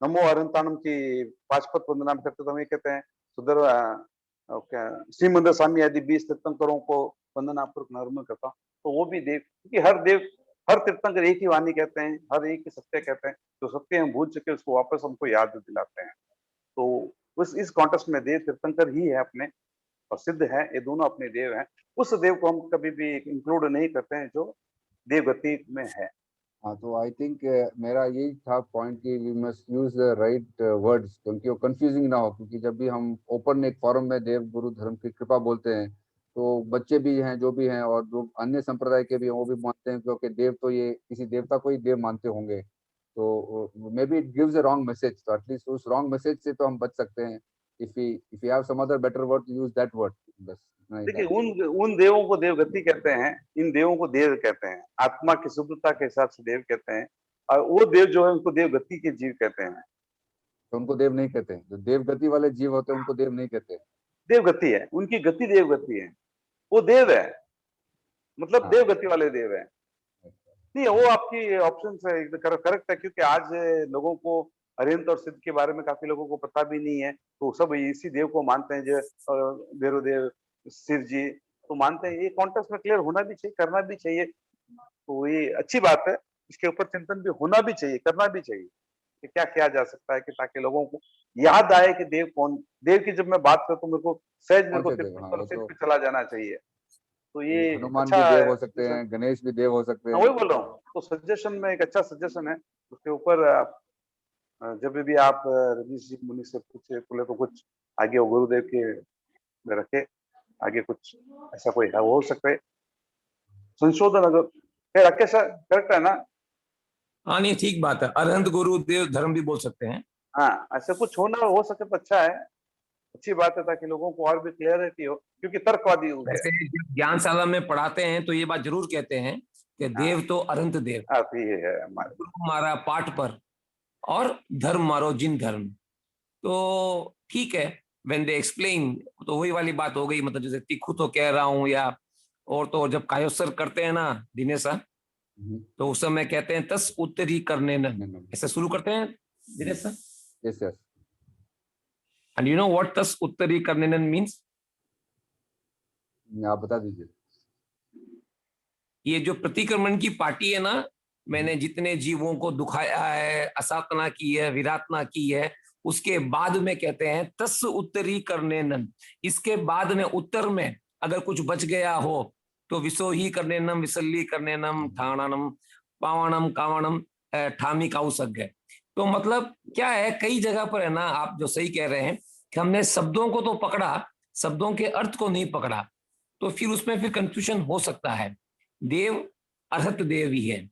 नमो अरंताणम की पाशुपत वंदना करते तो हम ये कहते हैं सुधर ओके, श्रीमंदिर स्वामी आदि 20 तीर्थंकरों को वंदनापूर्वक नमन करता हूँ, तो वो भी देव, क्योंकि हर तीर्थंकर एक ही वाणी कहते हैं, हर एक ही सत्य कहते हैं, जो सत्य हम भूल चुके उसको वापस हमको याद दिलाते हैं। तो उस इस कॉन्टेक्स्ट में देव तीर्थंकर ही है अपने, और सिद्ध है, ये दोनों अपने देव हैं। उस देव को हम कभी भी इंक्लूड नहीं करते हैं जो देवगति में है। हाँ, तो आई थिंक मेरा यही था पॉइंट कि we must use the right words, क्योंकि वो कंफ्यूजिंग ना हो, क्योंकि जब भी हम ओपन एक फॉरम में देव गुरु धर्म की कृपा बोलते हैं, तो बच्चे भी हैं जो भी हैं और जो अन्य संप्रदाय के भी हैं वो भी मानते हैं, क्योंकि देव तो ये किसी देवता को ही देव मानते होंगे, तो maybe it gives a wrong message. तो एटलीस्ट उस रॉन्ग मैसेज से तो हम बच सकते हैं, if you have some other better word, use that word बस। देखिए, उन देवों को देवगति कहते हैं, इन देवों को देव कहते हैं, आत्मा की शुद्धता के हिसाब से देव कहते हैं, और वो देव जो है उनको देवगति के जीव कहते हैं। तो उनको देव नहीं कहते, जो देवगति वाले जीव होते हैं उनको देव नहीं कहते। देवगति है, उनकी गति देवगति है, वो देव है, मतलब हाँ। देवगति वाले देव है। नहीं, वो आपकी ऑप्शन से करेक्ट है, क्योंकि आज लोगों को अरिहंत और सिद्ध के बारे में काफी लोगों को पता भी नहीं है, तो सब इसी देव को मानते हैं, जो भैरवदेव, शिव जी तो मानते हैं। ये कॉन्टेक्स्ट में क्लियर होना भी चाहिए, करना भी चाहिए, तो ये अच्छी बात है। इसके ऊपर चिंतन भी होना भी चाहिए, करना भी चाहिए कि क्या किया जा सकता है, कि ताकि लोगों को याद आए कि देव कौन। देव की जब मैं बात करता हूँ, मेरे को सहज मेरे को कौन से देव? हाँ, वो सिद्ध तो पे चला जाना चाहिए, तो ये हनुमान अच्छा भी देव है। हो सकते हैं, गणेश भी देव हो सकते मैं हैं। वही बोल रहा हूँ, तो सजेशन में एक अच्छा सजेशन है, उसके ऊपर जब भी आप रजनीश जी मुनि से पूछे बोले तो कुछ आगे वो गुरुदेव के में रखे, आगे कुछ ऐसा कोई है वो हो सकता है संशोधन। अगर फिर राकेश करेक्ट है ना? हाँ नहीं, ठीक बात है, अरहंत गुरु देव धर्म भी बोल सकते हैं। हाँ, ऐसा कुछ होना हो सके तो अच्छा है, अच्छी बात है, ताकि लोगों को और भी क्लियरिटी हो, क्योंकि तर्कवादी हो गया। वैसे जब ज्ञानशाला में पढ़ाते हैं तो ये बात जरूर कहते हैं कि देव तो अरहंत देव, आप ये है हमारे। गुरु मारा पाठ पर और धर्म मारो जिन धर्म। तो ठीक है, व्हेन दे एक्सप्लेन, तो वही वाली बात हो गई, मतलब जैसे तिखू तो कह रहा हूँ, या और तो जब कायोसर करते हैं ना दिनेश सर, तो उस समय कहते हैं तस उत्तरी करने न, ऐसे शुरू करते हैं Dinesh sir. Yes yes. And you know what तस उत्तरी करने न मीन्स? आप बता दीजिए। ये जो प्रतिक्रमण की पार्टी है ना, मैंने जितने जीवों को दुखाया है, असातना की है, विरातना की है, उसके बाद में कहते हैं तस् उत्तरी करने नन। इसके बाद में उत्तर में अगर कुछ बच गया हो तो विसो ही करने नम, विसल्ली करने नम, ठाणनम, पावनम, कावणम, ठामी काउसग है। तो मतलब क्या है, कई जगह पर है ना, आप जो सही कह रहे हैं कि हमने शब्दों को तो पकड़ा, शब्दों के अर्थ को नहीं पकड़ा, तो फिर उसमें फिर कंफ्यूजन हो सकता है। देव अरहत देव ही है,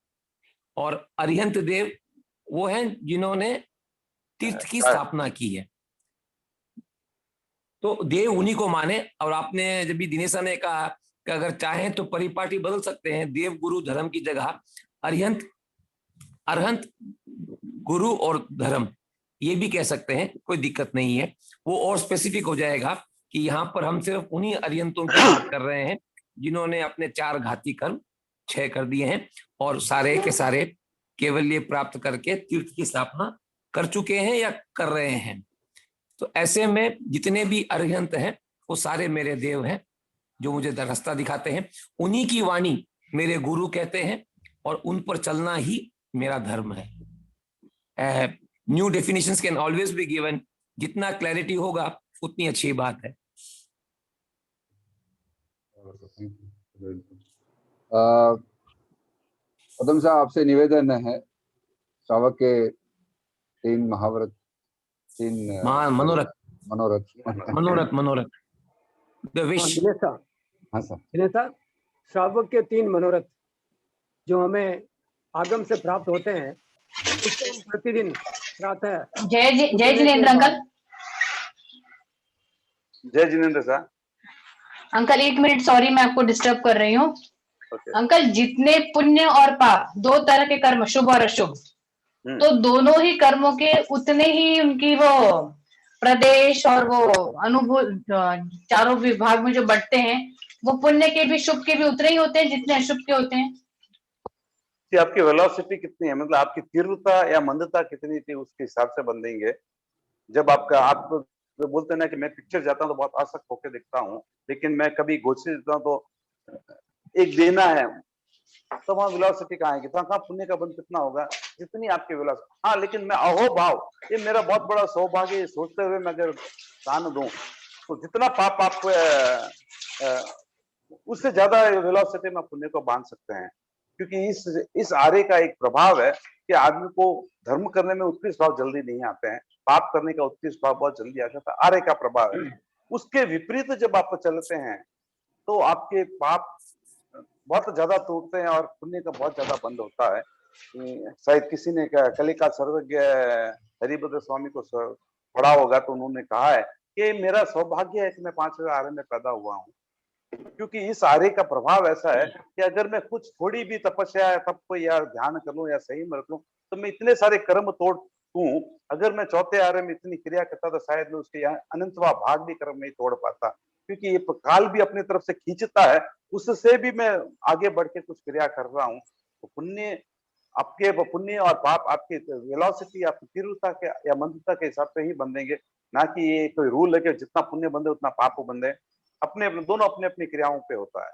और अरिहंत देव वो हैं जिन्होंने तीर्थ की स्थापना की है, तो देव उन्हीं को माने। और आपने जब भी दिनेश ने कहा कि अगर चाहें तो परिपाटी बदल सकते हैं, देव गुरु धर्म की जगह अरिहंत, अरहंत गुरु और धर्म ये भी कह सकते हैं, कोई दिक्कत नहीं है। वो और स्पेसिफिक हो जाएगा कि यहाँ पर हम सिर्फ उन्हीं अरिहंतों की बात कर रहे हैं जिन्होंने अपने 4 घाती कर्म 6 कर दिए हैं, और सारे के सारे केवल ये प्राप्त करके तीर्थ की स्थापना कर चुके हैं या कर रहे हैं। तो ऐसे में जितने भी अरिहंत हैं वो सारे मेरे देव हैं, जो मुझे रास्ता दिखाते हैं। उन्हीं की वाणी मेरे गुरु कहते हैं, और उन पर चलना ही मेरा धर्म है। New definitions can always be given, जितना क्लैरिटी होगा उतनी अच्छी बात है। पदम साहब, आपसे निवेदन है, श्रावक के 3 महाव्रत, 3 मनोरथ मनोरथ मनोरथ द विश। हाँ सर। दिनेश सर, श्रावक के 3 मनोरथ जो हमें आगम से प्राप्त होते हैं, उसको हम प्रतिदिन प्रातः जय जिनेंद्र अंकल। जय जिनेंद्र साहब। अंकल 1 मिनट, सॉरी मैं आपको डिस्टर्ब कर रही हूँ। अंकल, जितने पुण्य और पाप, 2 तरह के कर्म, शुभ और अशुभ, तो दोनों ही कर्मों के उतने ही उनकी वो प्रदेश और वो अनुभव चारों विभाग में जो बढ़ते हैं, वो पुण्य के भी शुभ के भी उतने ही होते हैं जितने अशुभ के होते हैं। आपकी वेलोसिटी कितनी है, मतलब आपकी तीव्रता या मंदता कितनी थी, उसके हिसाब से बंधेंगे। जब आप वे बोलते हैं ना कि मैं पिक्चर जाता हूँ तो बहुत आसक्त होकर देखता हूँ, लेकिन मैं कभी गोचरी देता हूँ तो एक देना है, तो वहाँ वेलोसिटी कहाँ है, कहाँ पुण्य का बंध कितना होगा, जितनी आपकी वेलोसिटी। हाँ, लेकिन मैं अहोभाव, ये मेरा बहुत बड़ा सौभाग्य, ये सोचते हुए मैं अगर दान दूं तो जितना पाप आप उससे ज्यादा वेलोसिटी में पुण्य को बांध सकते हैं, क्योंकि इस आर्य का एक प्रभाव है कि आदमी को धर्म करने में उत्कृष्ट भाव जल्दी नहीं आते हैं, पाप करने का उत्कृष्ट भाव बहुत जल्दी आ जाता है, आर्य का प्रभाव है। उसके विपरीत जब आप चलते हैं तो आपके पाप बहुत ज्यादा टूटते हैं और पुण्य का बहुत ज्यादा बंद होता है। शायद किसी ने कलिका सर्वज्ञ हरिभद्र स्वामी को पढ़ा होगा तो उन्होंने कहा है कि मेरा सौभाग्य है कि मैं 5वें आर्य में पैदा हुआ हूँ, क्योंकि इस आर्य का प्रभाव ऐसा है कि अगर मैं कुछ थोड़ी भी तपस्या या तप को या ध्यान कर लूं या सही में रख लूं तो मैं इतने सारे कर्म तोड़ दूं। अगर मैं चौथे आर्य में इतनी क्रिया करता तो शायद मैं उसके यहाँ अनंतवा भाग भी कर्म नहीं तोड़ पाता, क्योंकि ये काल भी अपनी तरफ से खींचता है, उससे भी मैं आगे बढ़ के कुछ क्रिया कर रहा हूँ। तो पुण्य आपके पुण्य और पाप आपकी वेलोसिटी, आपकी तीव्रता के या मंदता के हिसाब से ही बंधेंगे, ना कि ये कोई रूल है कि जितना पुण्य बंधे उतना पाप बंधे। अपने दोनों अपने अपनी क्रियाओं पे होता है।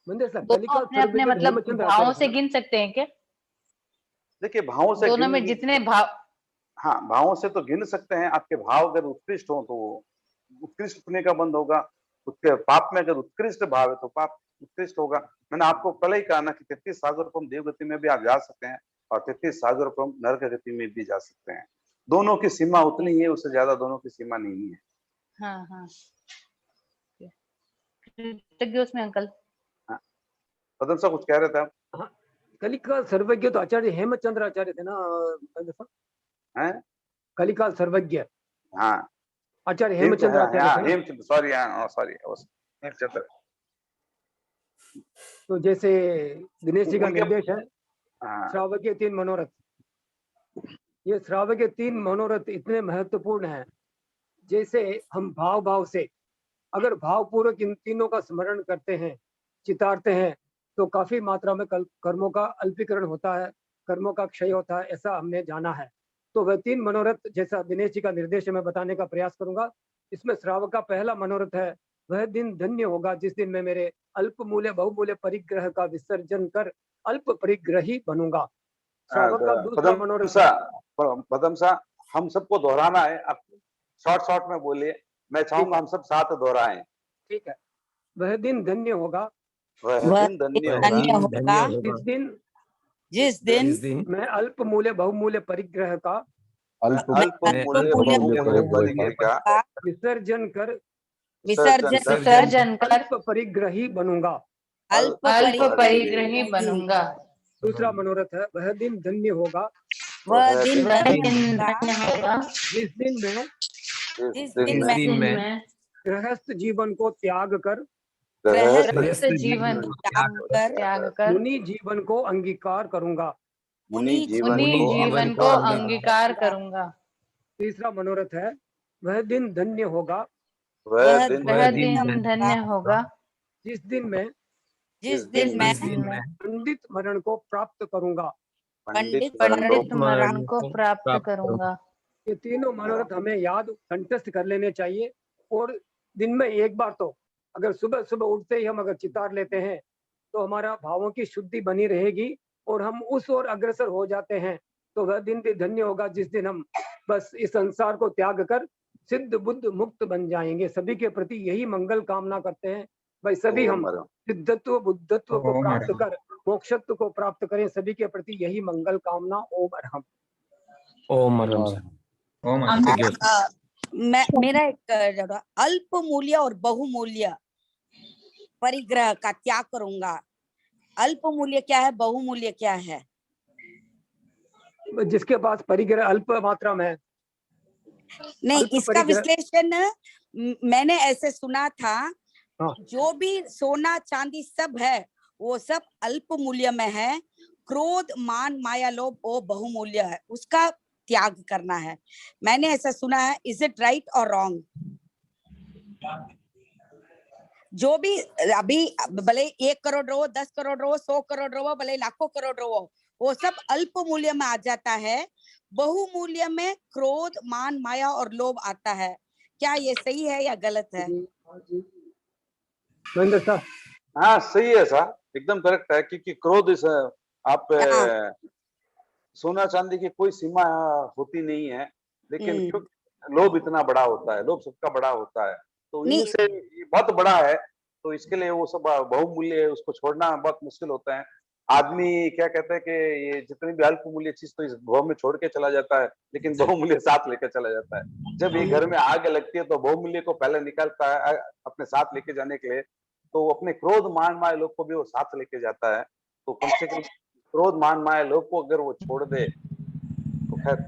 दोनों अपने अपने मतलब भावों से गिन सकते हैं क्या? देखिए भावों से दोनों में जितने भाव, हाँ भावों से तो गिन सकते हैं। आपके भाव अगर उत्कृष्ट हो तो उत्कृष्ट पुण्य का बंध होगा, उसके पाप में अगर उत्कृष्ट भाव है तो पाप उत्कृष्ट होगा। मैंने आपको कल ही कहा ना कि 33 सागरोपम देवगति में भी आप जा सकते हैं और 33 सागरोपम नरक गति में भी जा सकते हैं। दोनों की सीमा उतनी ही है, उससे ज्यादा दोनों की सीमा नहीं है। हाँ हाँ कृतज्ञ उसमें अंकल। पदम साहब कुछ कह रहे थे आप? हाँ, कलिकाल सर्वज्ञ तो आचार्य हेमचंद्र आचार्य थे ना? हैं? कलिकाल सर्वज्ञ, हाँ आचार्य हेमचंद्र आचार्य। हेमचंद्र, सॉरी हेमचंद्र। तो जैसे दिनेश जी का निर्देश है हाँ। श्रावक के 3 मनोरथ, ये श्रावक के 3 मनोरथ इतने महत्वपूर्ण हैं। जैसे हम भाव से अगर भाव पूर्वक इन तीनों का स्मरण करते हैं, चितारते हैं, तो काफी मात्रा में कर्मों का अल्पीकरण होता है, कर्मों का क्षय होता है, ऐसा हमने जाना है। तो वह 3 मनोरथ जैसा दिनेश जी का निर्देश मैं बताने का प्रयास करूंगा। इसमें श्रावक का पहला मनोरथ है, वह दिन धन्य होगा जिस दिन मैं मेरे अल्प मूल्य बहुमूल्य परिग्रह का विसर्जन कर अल्प परिग्रही बनूंगा। श्रावक का दूसरा मनोरथ। पदम सा हम सबको दोहराना है, आप शॉर्ट में बोलिए, मैं चाहूंगा हम सब साथ दोहराएं। ठीक है। वह दिन धन्य होगा, वह दिन धन्य होगा जिस दिन मैं अल्प मूल्य बहुमूल्य परिग्रह का अल्प मूल्य बहुमूल्य परिग्रह का विसर्जन कर कर अल्प परिग्रही बनूंगा। अल्प परिग्रही बनूंगा। दूसरा मनोरथ है, वह दिन धन्य होगा जिस दिन मैं गृहस्थ जीवन को त्याग कर मुनि जीवन को अंगीकार करूंगा। मुनि जीवन को अंगीकार करूंगा। तीसरा मनोरथ है, वह दिन धन्य होगा जिस दिन मैं पंडित मरण को प्राप्त करूंगा। पंडित मरण को प्राप्त करूंगा। ये तीनों मनोरथ हमें याद कंठस्थ कर लेने चाहिए, और दिन में एक बार तो अगर सुबह सुबह उठते ही हम अगर चितार लेते हैं तो हमारा भावों की शुद्धि बनी रहेगी और हम उस ओर अग्रसर हो जाते हैं। तो वह दिन भी धन्य होगा जिस दिन हम बस इस संसार को त्याग कर सिद्ध बुद्ध मुक्त बन जाएंगे। सभी के प्रति यही मंगल कामना करते हैं भाई, सभी हम सिद्धत्व बुद्धत्व को प्राप्त कर मोक्षत्व को प्राप्त करें, सभी के प्रति यही मंगल कामना। ओम अरहम। ओम अरहम। मेरा एक अल्प मूल्य और बहुमूल्य परिग्रह का त्याग करूंगा। अल्प मूल्य क्या है, बहुमूल्य क्या है? जिसके पास परिग्रह अल्प मात्रा में है। नहीं, इसका विश्लेषण मैंने ऐसे सुना था। हाँ। जो भी सोना चांदी सब है वो सब अल्प मूल्य में है। क्रोध मान माया लोभ वो बहुमूल्य है, उसका त्याग करना है। मैंने ऐसा सुना है। इज इट राइट और रॉन्ग? जो भी अभी भले 1 करोड़ रहो, 10 करोड़ रहो, 100 करोड़ रहो, भले लाखों करोड़ रहो, वो सब अल्प मूल्य में आ जाता है। बहुमूल्य में क्रोध, मान, माया और लोभ आता है। क्या ये सही है या गलत है? महेंद्र साहब, हाँ सही है साहब, एकदम करेक्ट है, क्योंकि क्रोध इस आप हाँ, सोना चांदी की कोई सीमा होती नहीं है, लेकिन हम्म, क्यों लोभ इतना बड़ा होता है, लोभ सबका बड़ा होता है, तो नहीं, इनसे ये बहुत बड़ा है, तो इसके लिए वो सब बहुमूल्य है, उसको छोड़ना बहुत मुश्किल होता है। आदमी क्या कहते हैं कि ये जितनी भी अल्पमूल्य चीज तो इस भव में छोड़ के चला जाता है, लेकिन बहुमूल्य साथ लेकर चला जाता है। जब ये घर में आग लगती है तो बहुमूल्य को पहले निकालता है अपने साथ लेके जाने के लिए, तो अपने क्रोध मान माया लोग को भी वो साथ लेके जाता है। तो कम से कम क्रोध मान माया लोग को अगर वो छोड़ दे तो खैर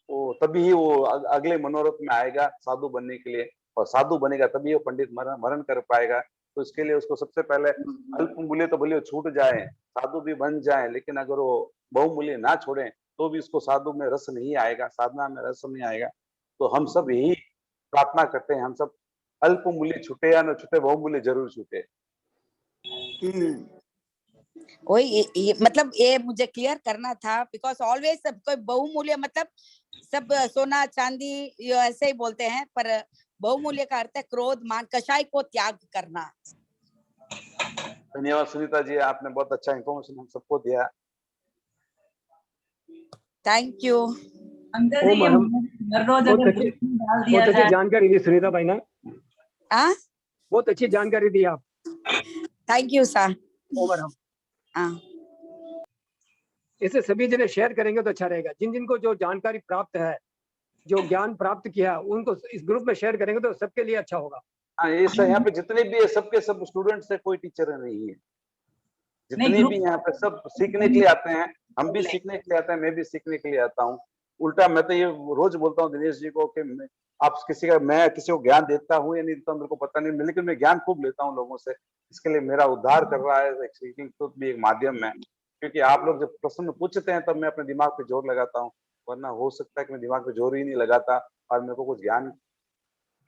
वो तभी ही वो अगले मनोरथ में आएगा साधु बनने के लिए, और साधु बनेगा तभी वो पंडित मरण कर पाएगा। तो इसके लिए उसको सबसे पहले अल्प मूल्य तो भले छूट जाए, साधु भी बन जाए, लेकिन अगर वो बहुमूल्य ना छोड़े तो भी उसको साधु में रस नहीं आएगा, साधना में रस नहीं आएगा। तो हम सब यही प्रार्थना करते हैं, हम सब अल्प मूल्य छूटे या न छूटे, बहुमूल्य जरूर छूटे। वही मतलब ये मुझे क्लियर करना था, बिकॉज ऑलवेज सब कोई बहुमूल्य मतलब सब सोना चांदी ये ऐसे ही बोलते हैं, पर बहुमूल्य का अर्थ है क्रोध, मान, कषाय को त्याग करना। धन्यवाद सुनीता जी, आपने बहुत अच्छा इंफॉर्मेशन हम सबको दिया। Thank you. अंकल ओ जी, ये मैडम, हर रोज बहुत अगर अच्छी डाल दिया बहुत अच्छी जाए। जानकारी दी सुनीता भाई ना, हाँ, बहुत अच्छी जानकारी दी आप। Thank you sir. ओ मैडम, हाँ, इसे सभी जने शेयर करेंगे तो अच्छा रहेगा। जिन जिनको जो जानकारी प्राप्त है, जो ज्ञान प्राप्त किया, उनको इस ग्रुप में शेयर करेंगे तो सबके लिए अच्छा होगा। हाँ ये सब यहाँ पे जितने भी है सबके सब स्टूडेंट्स है, कोई टीचर नहीं है, नहीं, जितने ग्रुप भी यहाँ पे सब सीखने के लिए आते हैं, हम भी सीखने के लिए आते हैं, मैं भी सीखने के लिए आता हूँ। उल्टा मैं तो ये रोज बोलता हूँ दिनेश जी को कि आप किसी का, मैं किसी को ज्ञान देता हूँ या नहीं देता हूँ मेरे को पता नहीं, लेकिन मैं ज्ञान खूब लेता हूँ लोगों से। इसके लिए मेरा उद्धार कर रहा है स्पीकिंग तो भी एक माध्यम है, क्योंकि आप लोग जब प्रश्न पूछते हैं तब मैं अपने दिमाग पे जोर लगाता हूँ, वरना हो सकता है कि मैं दिमाग पे जोर ही नहीं लगाता और मेरे को कुछ ज्ञान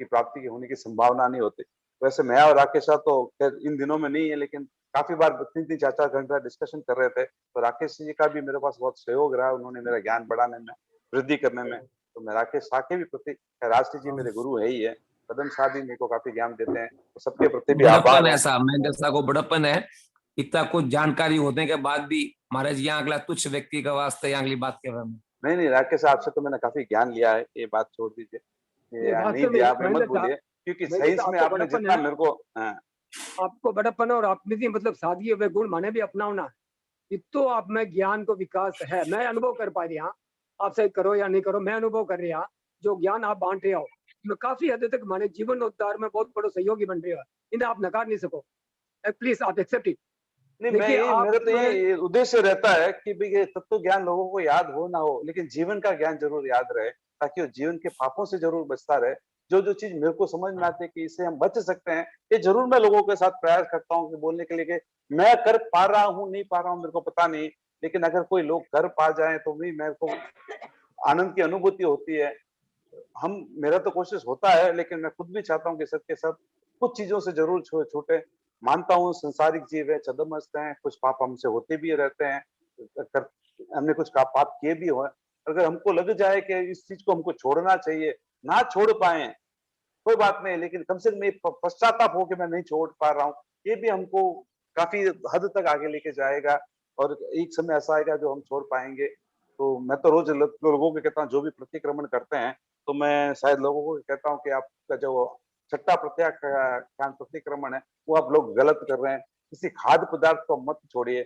की प्राप्ति की होने की संभावना नहीं होती। वैसे मैं और राकेश तो इन दिनों में नहीं है, लेकिन काफी बार 3-3 4-4 घंटा डिस्कशन कर रहे थे, तो राकेश जी का भी मेरे पास बहुत सहयोग रहा, उन्होंने मेरा ज्ञान बढ़ाने में, वृद्धि करने में। तो मैं राकेश शाह के भी प्रति, राष्ट्र जी मेरे गुरु है ही है, कदम शाह भी मेरे को काफी ज्ञान देते हैं, तो सबके प्रति भी आभार बड़प्पन है। ऐसा महेंद्र साहब को बड़प्पन है, इतना कुछ जानकारी होने के बाद भी महाराज यहाँ अगला तुच्छ व्यक्ति का वास्ते यहाँ अगली बात कर रहे हैं। नहीं राकेश साहब से तो मैंने काफी ज्ञान लिया है, ये बात छोड़ दीजिए, ये ये नहीं वास्तव में दिया आप मत महेंद्र साहब, बोलिए, क्योंकि महेंद्र साइंस साहब में आपको आपने बड़प्पन जितना है, मेरे को हाँ, आपको बड़प्पन है और आप में भी मतलब सादगी वे गुण माने भी अपनाना है। तो आप में ज्ञान को विकास है, मैं अनुभव कर पा रही हूँ। आप से करो या नहीं करो, मैं अनुभव कर रही हूँ। जो ज्ञान आप बांट रहे हो, मैं काफी हद तक माने जीवन उद्धार में बहुत बड़ा सहयोगी बन रहे हो, इन्हें आप नकार नहीं सको। प्लीज आप एक्सेप्ट इट। नहीं मैं देखिए ये आप मेरा तो में ये उद्देश्य रहता है कि भाई ये तत्व ज्ञान लोगों को याद हो ना हो, लेकिन जीवन का ज्ञान जरूर याद रहे, ताकि वो जीवन के पापों से जरूर बचता रहे। जो जो चीज मेरे को समझ में आती है कि इससे हम बच सकते हैं, ये जरूर मैं लोगों के साथ प्रयास करता हूँ कि बोलने के लिए कि मैं कर पा रहा हूँ नहीं पा रहा हूँ मेरे को पता नहीं, लेकिन अगर कोई लोग कर पा जाए तो भी मेरे को आनंद की अनुभूति होती है। हम मेरा तो कोशिश होता है, लेकिन मैं खुद भी चाहता हूँ कि सबके सब कुछ चीजों से जरूर छूटे। मानता हूँ संसारिक जीव है, छद्मस्त हैं, कुछ पाप हमसे होते भी रहते हैं, हमने कुछ पाप किए भी हुए। अगर हमको लग जाए कि इस चीज को हमको छोड़ना चाहिए, ना छोड़ पाए कोई बात नहीं, लेकिन कम से कम ये पश्चाताप हो कि मैं नहीं छोड़ पा रहा हूँ, ये भी हमको काफी हद तक आगे लेके जाएगा, और एक समय ऐसा आएगा जो हम छोड़ पाएंगे। तो मैं तो रोज लोगों को कहता हूँ जो भी प्रतिक्रमण करते हैं, तो मैं शायद लोगों को कहता हूँ कि आपका जो छठा प्रत्याख्यान प्रतिक्रमण है वो आप लोग गलत कर रहे हैं। किसी खाद्य पदार्थ को मत छोड़िए,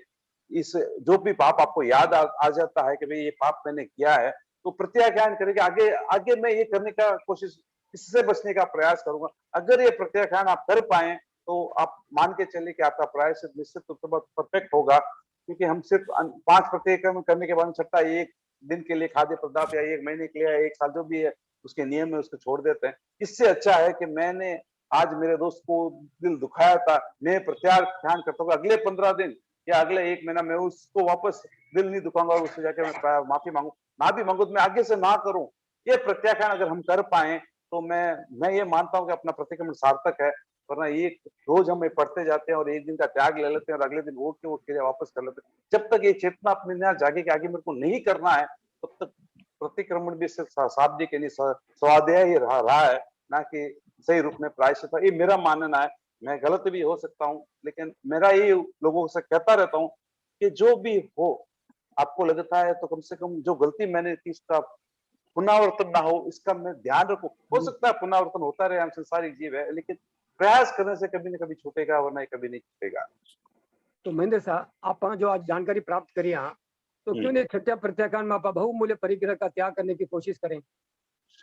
इस जो भी पाप आपको याद आ जाता है कि भाई ये पाप मैंने किया है, तो प्रत्याख्यान करके आगे आगे मैं ये करने का कोशिश, इससे बचने का प्रयास करूंगा। अगर ये प्रत्याख्यान आप कर पाए तो आप मान के चलिए कि आपका प्रायश्चित निश्चित रूप से बहुत परफेक्ट होगा, क्योंकि हम सिर्फ 5 प्रतिक्रमण करने के बाद छठा एक दिन के लिए खाद्य पदार्थ या 1 महीने के लिए या 1 साल जो भी है उसके नियम में उसको छोड़ देते हैं। इससे अच्छा है कि मैंने आज मेरे दोस्त को दिल दुखाया था, मैं प्रत्याख्यान करता हूँ अगले 15 दिन या अगले 1 महीना मैं उसको वापस दिल नहीं दुखाऊंगा, उससे जाकर मैं माफी मांगू, ना भी मांगू तो मैं आगे से ना करूं। ये प्रत्याख्यान अगर हम कर पाए तो मैं ये मानता हूं कि अपना प्रतिक्रमण सार्थक है। वरना ये रोज हम पढ़ते जाते हैं और एक दिन का त्याग ले लेते हैं और अगले दिन उठ के वो क्रिया वापस कर लेते हैं। जब तक ये चेतना अपने यहाँ जागे कि आगे मेरे को नहीं करना है, तब तक प्रतिक्रमण भी सिर्फ शाब्दिक यानी स्वाध्याय ही रहा है, ना कि सही रूप में प्रायश्चित। ये मेरा मानना है, मैं गलत भी हो सकता हूँ, लेकिन मेरा ये लोगों से कहता रहता हूँ कि जो भी हो, आपको लगता है तो कम से कम जो गलती मैंने की उसका पुनरावर्तन ना हो, इसका मैं ध्यान रखूं। हो सकता है पुनरावर्तन होता रहे, हम संसारिक जीव है, लेकिन प्रयास करने से कभी ना कभी छूटेगा, वरना ये कभी नहीं छूटेगा। तो महेंद्र साहब, आप जो आज जानकारी प्राप्त करी यहाँ, तो क्यों नहीं छठ्या प्रत्याख्यान में आप बहुमूल्य परिग्रह का त्याग करने की कोशिश करें?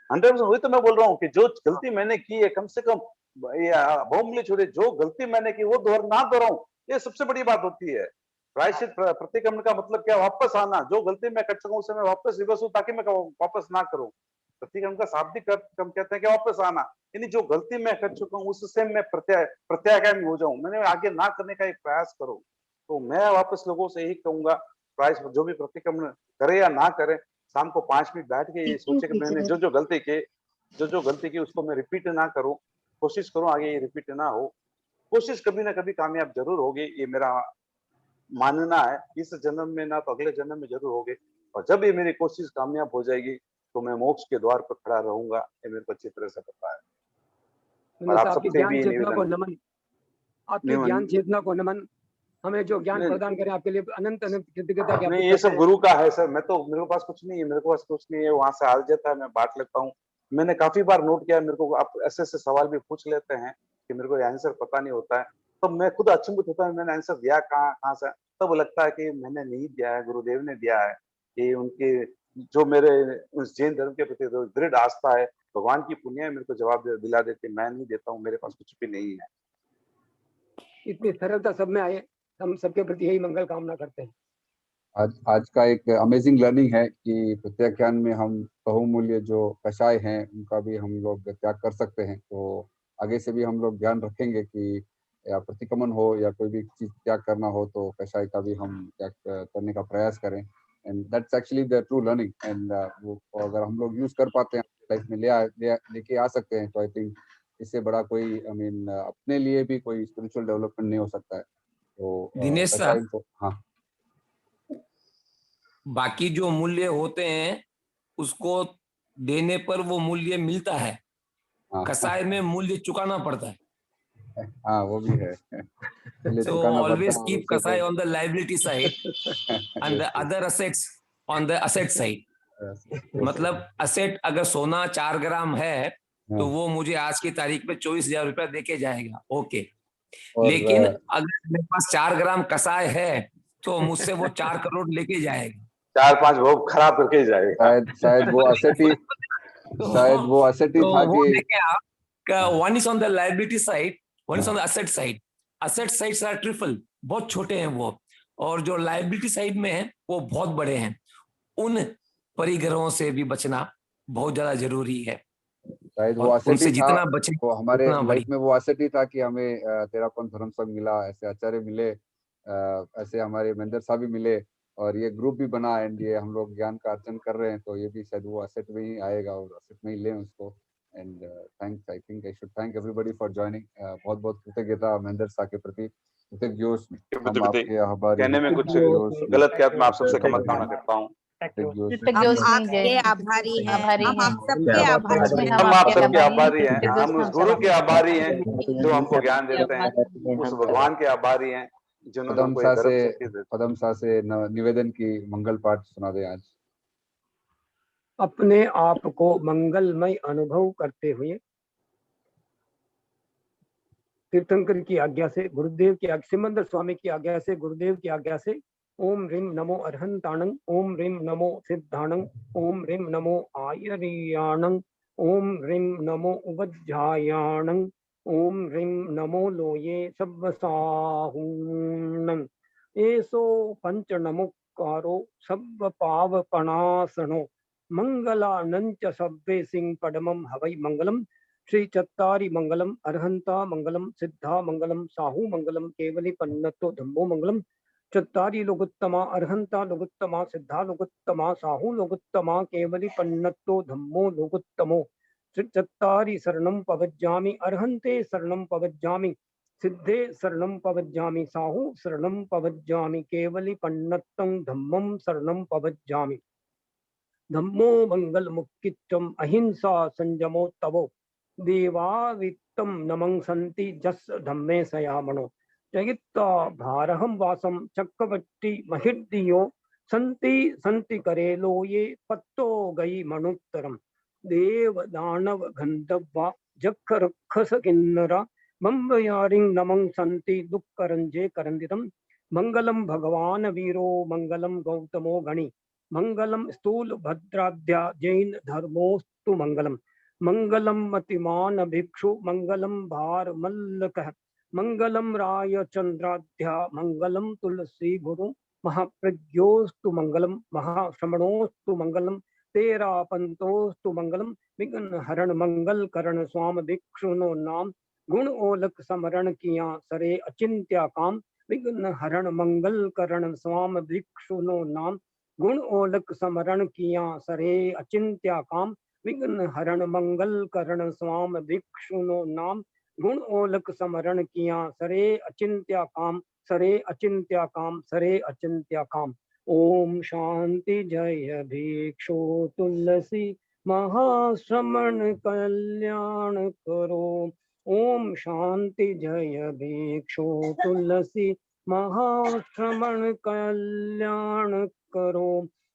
100% वही तो मैं बोल रहा हूँ कि जो गलती मैंने की है, कम से कम बहुमूल्य छोड़े, जो गलती मैंने की वो ना दोहराऊं, ये सबसे बड़ी बात होती है। प्रायश्चित प्रतिक्रमण का मतलब क्या? वापस आना। जो गलती मैं कर सकूं उसे मैं वापस रिवर्स हूं, ताकि मैं वापस ना करूं। प्रतिक्रमण का शाब्दिक अर्थ हम कहते हैं कि वापस आना, यानी जो गलती मैं कर चुका हूं उससे मैं प्रत्यागामी हो जाऊं, मैंने आगे ना करने का एक प्रयास करूं। तो मैं वापस लोगों से यही कहूंगा, प्रायश्चित जो भी प्रतिक्रमण करे या ना करे, शाम को 5 मिनट बैठ के ये सोचे कि मैंने जो जो गलती की उसको मैं रिपीट ना करूं, कोशिश करूं आगे ये रिपीट ना हो। कोशिश कभी ना कभी कामयाब जरूर होगी, ये मेरा मानना है। इस जन्म में ना तो अगले जन्म में जरूर होगी, और जब ये मेरी कोशिश कामयाब हो जाएगी तो मैं मोक्ष के द्वार पर खड़ा रहूंगा, ये मेरे को अच्छी तरह से पता है। और आप आपकी सबसे ज्ञान भी चेतना को निवेदन, नमन, आपकी ज्ञान चेतना को नमन। हमें जो ज्ञान नहीं प्रदान करें, आपके लिए अनंत अनंत कृतज्ञता ज्ञापित नहीं, ये करते सब हैं। गुरु का है सर। मैं तो, मेरे पास कुछ नहीं है, मेरे पास कुछ नहीं है, वहां से हाल जाता है, मैं बांट लेता हूँ। मैंने काफी बार नोट किया, मेरे को आप ऐसे ऐसे सवाल भी पूछ लेते हैं कि मेरे को आंसर पता नहीं होता है, तो मैं खुद अचंभित होता है, मैंने आंसर दिया कहाँ से, तब लगता है कि मैंने नहीं दिया है, गुरुदेव ने दिया है। कि उनके जो मेरे उस जैन धर्म के प्रति दृढ़ आस्था है, भगवान की पुण्य मेरे को जवाब दिला देते। मैं नहीं देता हूँ, मेरे पास कुछ भी नहीं है। इतनी सरलता सब में आए, हम सबके प्रति यही मंगल कामना करते हैं। आज का एक अमेजिंग लर्निंग है कि प्रत्याख्यान में हम बहुमूल्य जो कषाय हैं उनका भी हम लोग त्याग कर सकते हैं। तो आगे से भी हम लोग ध्यान रखेंगे कि या प्रतिक्रमण हो या कोई भी चीज त्याग करना हो तो कषाय का भी हम त्याग करने का प्रयास करें। And that's actually the true learning. And वो अगर हम लोग यूज कर पाते हैं लाइफ में लेके आ सकते हैं, तो आई थिंक इससे बड़ा कोई अपने लिए भी कोई स्पिरिचुअल डेवलपमेंट नहीं हो सकता है। तो दिनेश कषाय साहब, को, हाँ, बाकी जो मूल्य होते हैं उसको देने पर वो मूल्य मिलता है, हाँ, कसाय में मूल्य चुकाना पड़ता है। हाँ, वो भी है। मूल्य So चुकाना पड़ता always है, और keep उससे kasai on the liability side and the other assets on the asset side. मतलब असेट अगर सोना 4 ग्राम है तो वो मुझे आज की तारीख में 24,000 रुपया देके जाएगा, ओके। लेकिन अगर मेरे पास 4 ग्राम कसाय है तो मुझसे वो 4 करोड़ लेके जाएगा। 4-5 भोग खराब करके ही जाएगा। शायद वो असेट ही तो था वो कि देखे आप, one is on the liability side, one is on the asset side. Asset sides R triple, बहुत छोटे हैं वो, और जो लायबिलिटी साइड में है वो बहुत बड़े हैं। उन परिग्रहों से भी बचना बहुत ज्यादा जरूरी है, शायद वो और असेट ही उनसे था। जितना बचे वो हमारे उतना लाइफ बढ़िया। में वो असेट ही था कि हमें तेरापंथ धर्म संघ मिला, ऐसे आचार्य मिले, ऐसे हमारे महेंद्र साहब भी मिले, और ये ग्रुप भी बना, एंड ये हम लोग ज्ञान का अर्जन कर रहे हैं। तो ये भी शायद वो असेट में ही आएगा, और असेट में ही लें उसको। And thanks, I think I should thank everybody for joining. बहुत बहुत कृतज्ञता महेंद्र साहब के प्रति। कृतज्ञोस, हम आपके आभारी कहने में हैं। कुछ कृतज्ञोस, गलत किया तो मैं आप सबसे क्षमा कामना करता हूँ। हम आपके आभारी हैं, हम आप सबके आभारी हैं। हम आप सबके आभारी हैं, कृतज्ञ हम उस गुरु के आभारी हैं जो हमको ज्ञान देते हैं, उस भगवान के आभारी हैं जिन्होंने हमको ये धर्म शक्ति दी। पदम शाह से निवेदन की मंगल पाठ सुना दे आज। अपने आप को मंगलमय अनुभव करते हुए तीर्थंकर की आज्ञा से, गुरुदेव की सिमंदर स्वामी की आज्ञा से, गुरुदेव की आज्ञा से, ओम ह्रीम नमो अरहंताणं, ओम ह्रीम नमो सिद्धाणं, ओम ह्रीम नमो आयर्याणं, ओम ह्रीम नमो उवज्झायाणं, ओम ह्रीम नमो लोये सब्बसाहूणं। एसो पंच नमोकारो सब्ब पावपणासनो मंगलानंच सब्बे सिंह पडमम हवै मंगलम। श्री चत्तारी मंगलम, अरहंता मंगलम, सिद्धा मंगलम, साहू मंगलम, केवली पन्नतो धम्मो मंगलम। चत्तारी लोगुत्तमा, अरहंता लोगुत्तमा, सिद्धा लोगुत्तमा, साहू लोगुत्तमा, केवली पन्नतो धम्मो लोगुत्तमो। श्री चत्तारी शरणं पवज्जामि, अरहंते शरणं पवज्जामि, सिद्धे शरणं पवज्जामि, साहू शरणं पवज्जामि, केवली पन्नतं धम्मं शरणं पवज्जामि। धम्मो मंगल मुक्तित्वम अहिंसा संयमो तवो देवावित्तम नमंसन्ति जस धम्मे सयामणो जगित्ता भारहम वासम चक्रवर्ती महिर्दियो संति संति करेलो ये पत्तो गई मनुत्तरम देव दानव गंधर्वा जख रक्षस किन्नरा बम्बयारिं नमं संति दुःखरंजे करंदितम मंगलम भगवान वीरो मंगलम गौतमो गणि मंगलम स्थूल भद्राद्या जैन धर्मोस्तु मंगलम मंगलम मतिमान भिक्षु मंगलम भार मल्लकः मंगलम राय चंद्राध्या मंगलम तुलसी गुरु महाप्रज्ञोस्तु मंगलम महाश्रमणोस्तु मंगलम तेरा पंतोस्तु मंगलम विघ्न हरण मंगल करण स्वाम भिक्षुनो नाम गुण ओलक समरण किया सरे अचिंत्या काम विघ्न हरण मंगल करण स्वाम भिक्षुनो नाम गुण ओलक समरण किया सरे अचिंत्या काम विघ्न हरण मंगल करण स्वाम भिक्षुनो नाम गुण ओलक समरण किया सरे अचिंत्या काम सरे अचिंत्या काम सरे अचिंत्या काम। ओम शांति जय भिक्षु तुलसी महाश्रमण कल्याण करो। ओम शांति जय भिक्षु तुलसी महाश्रमण कल्याण करो।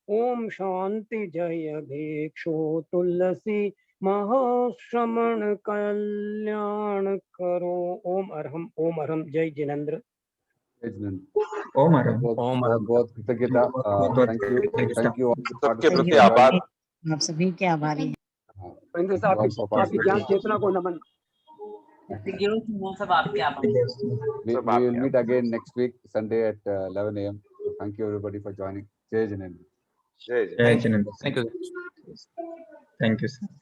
ओम शांति जय भिक्षु तुलसी महाश्रमण कल्याण करो। ओम अरहम जय जिनेंद्र। ओम हरम। बहुत कृतज्ञता। थैंक यू सबके प्रति आभार। आप सभी के आभारी हैं। इंद्र साहब आपकी ज्ञान चेतना को नमन। सब आपके आभार। We will meet again next week Sunday at 11 a.m. So thank you everybody for joining. Jai Jinendra. जय जय। जय Jinendra. Thank you. Thank you sir.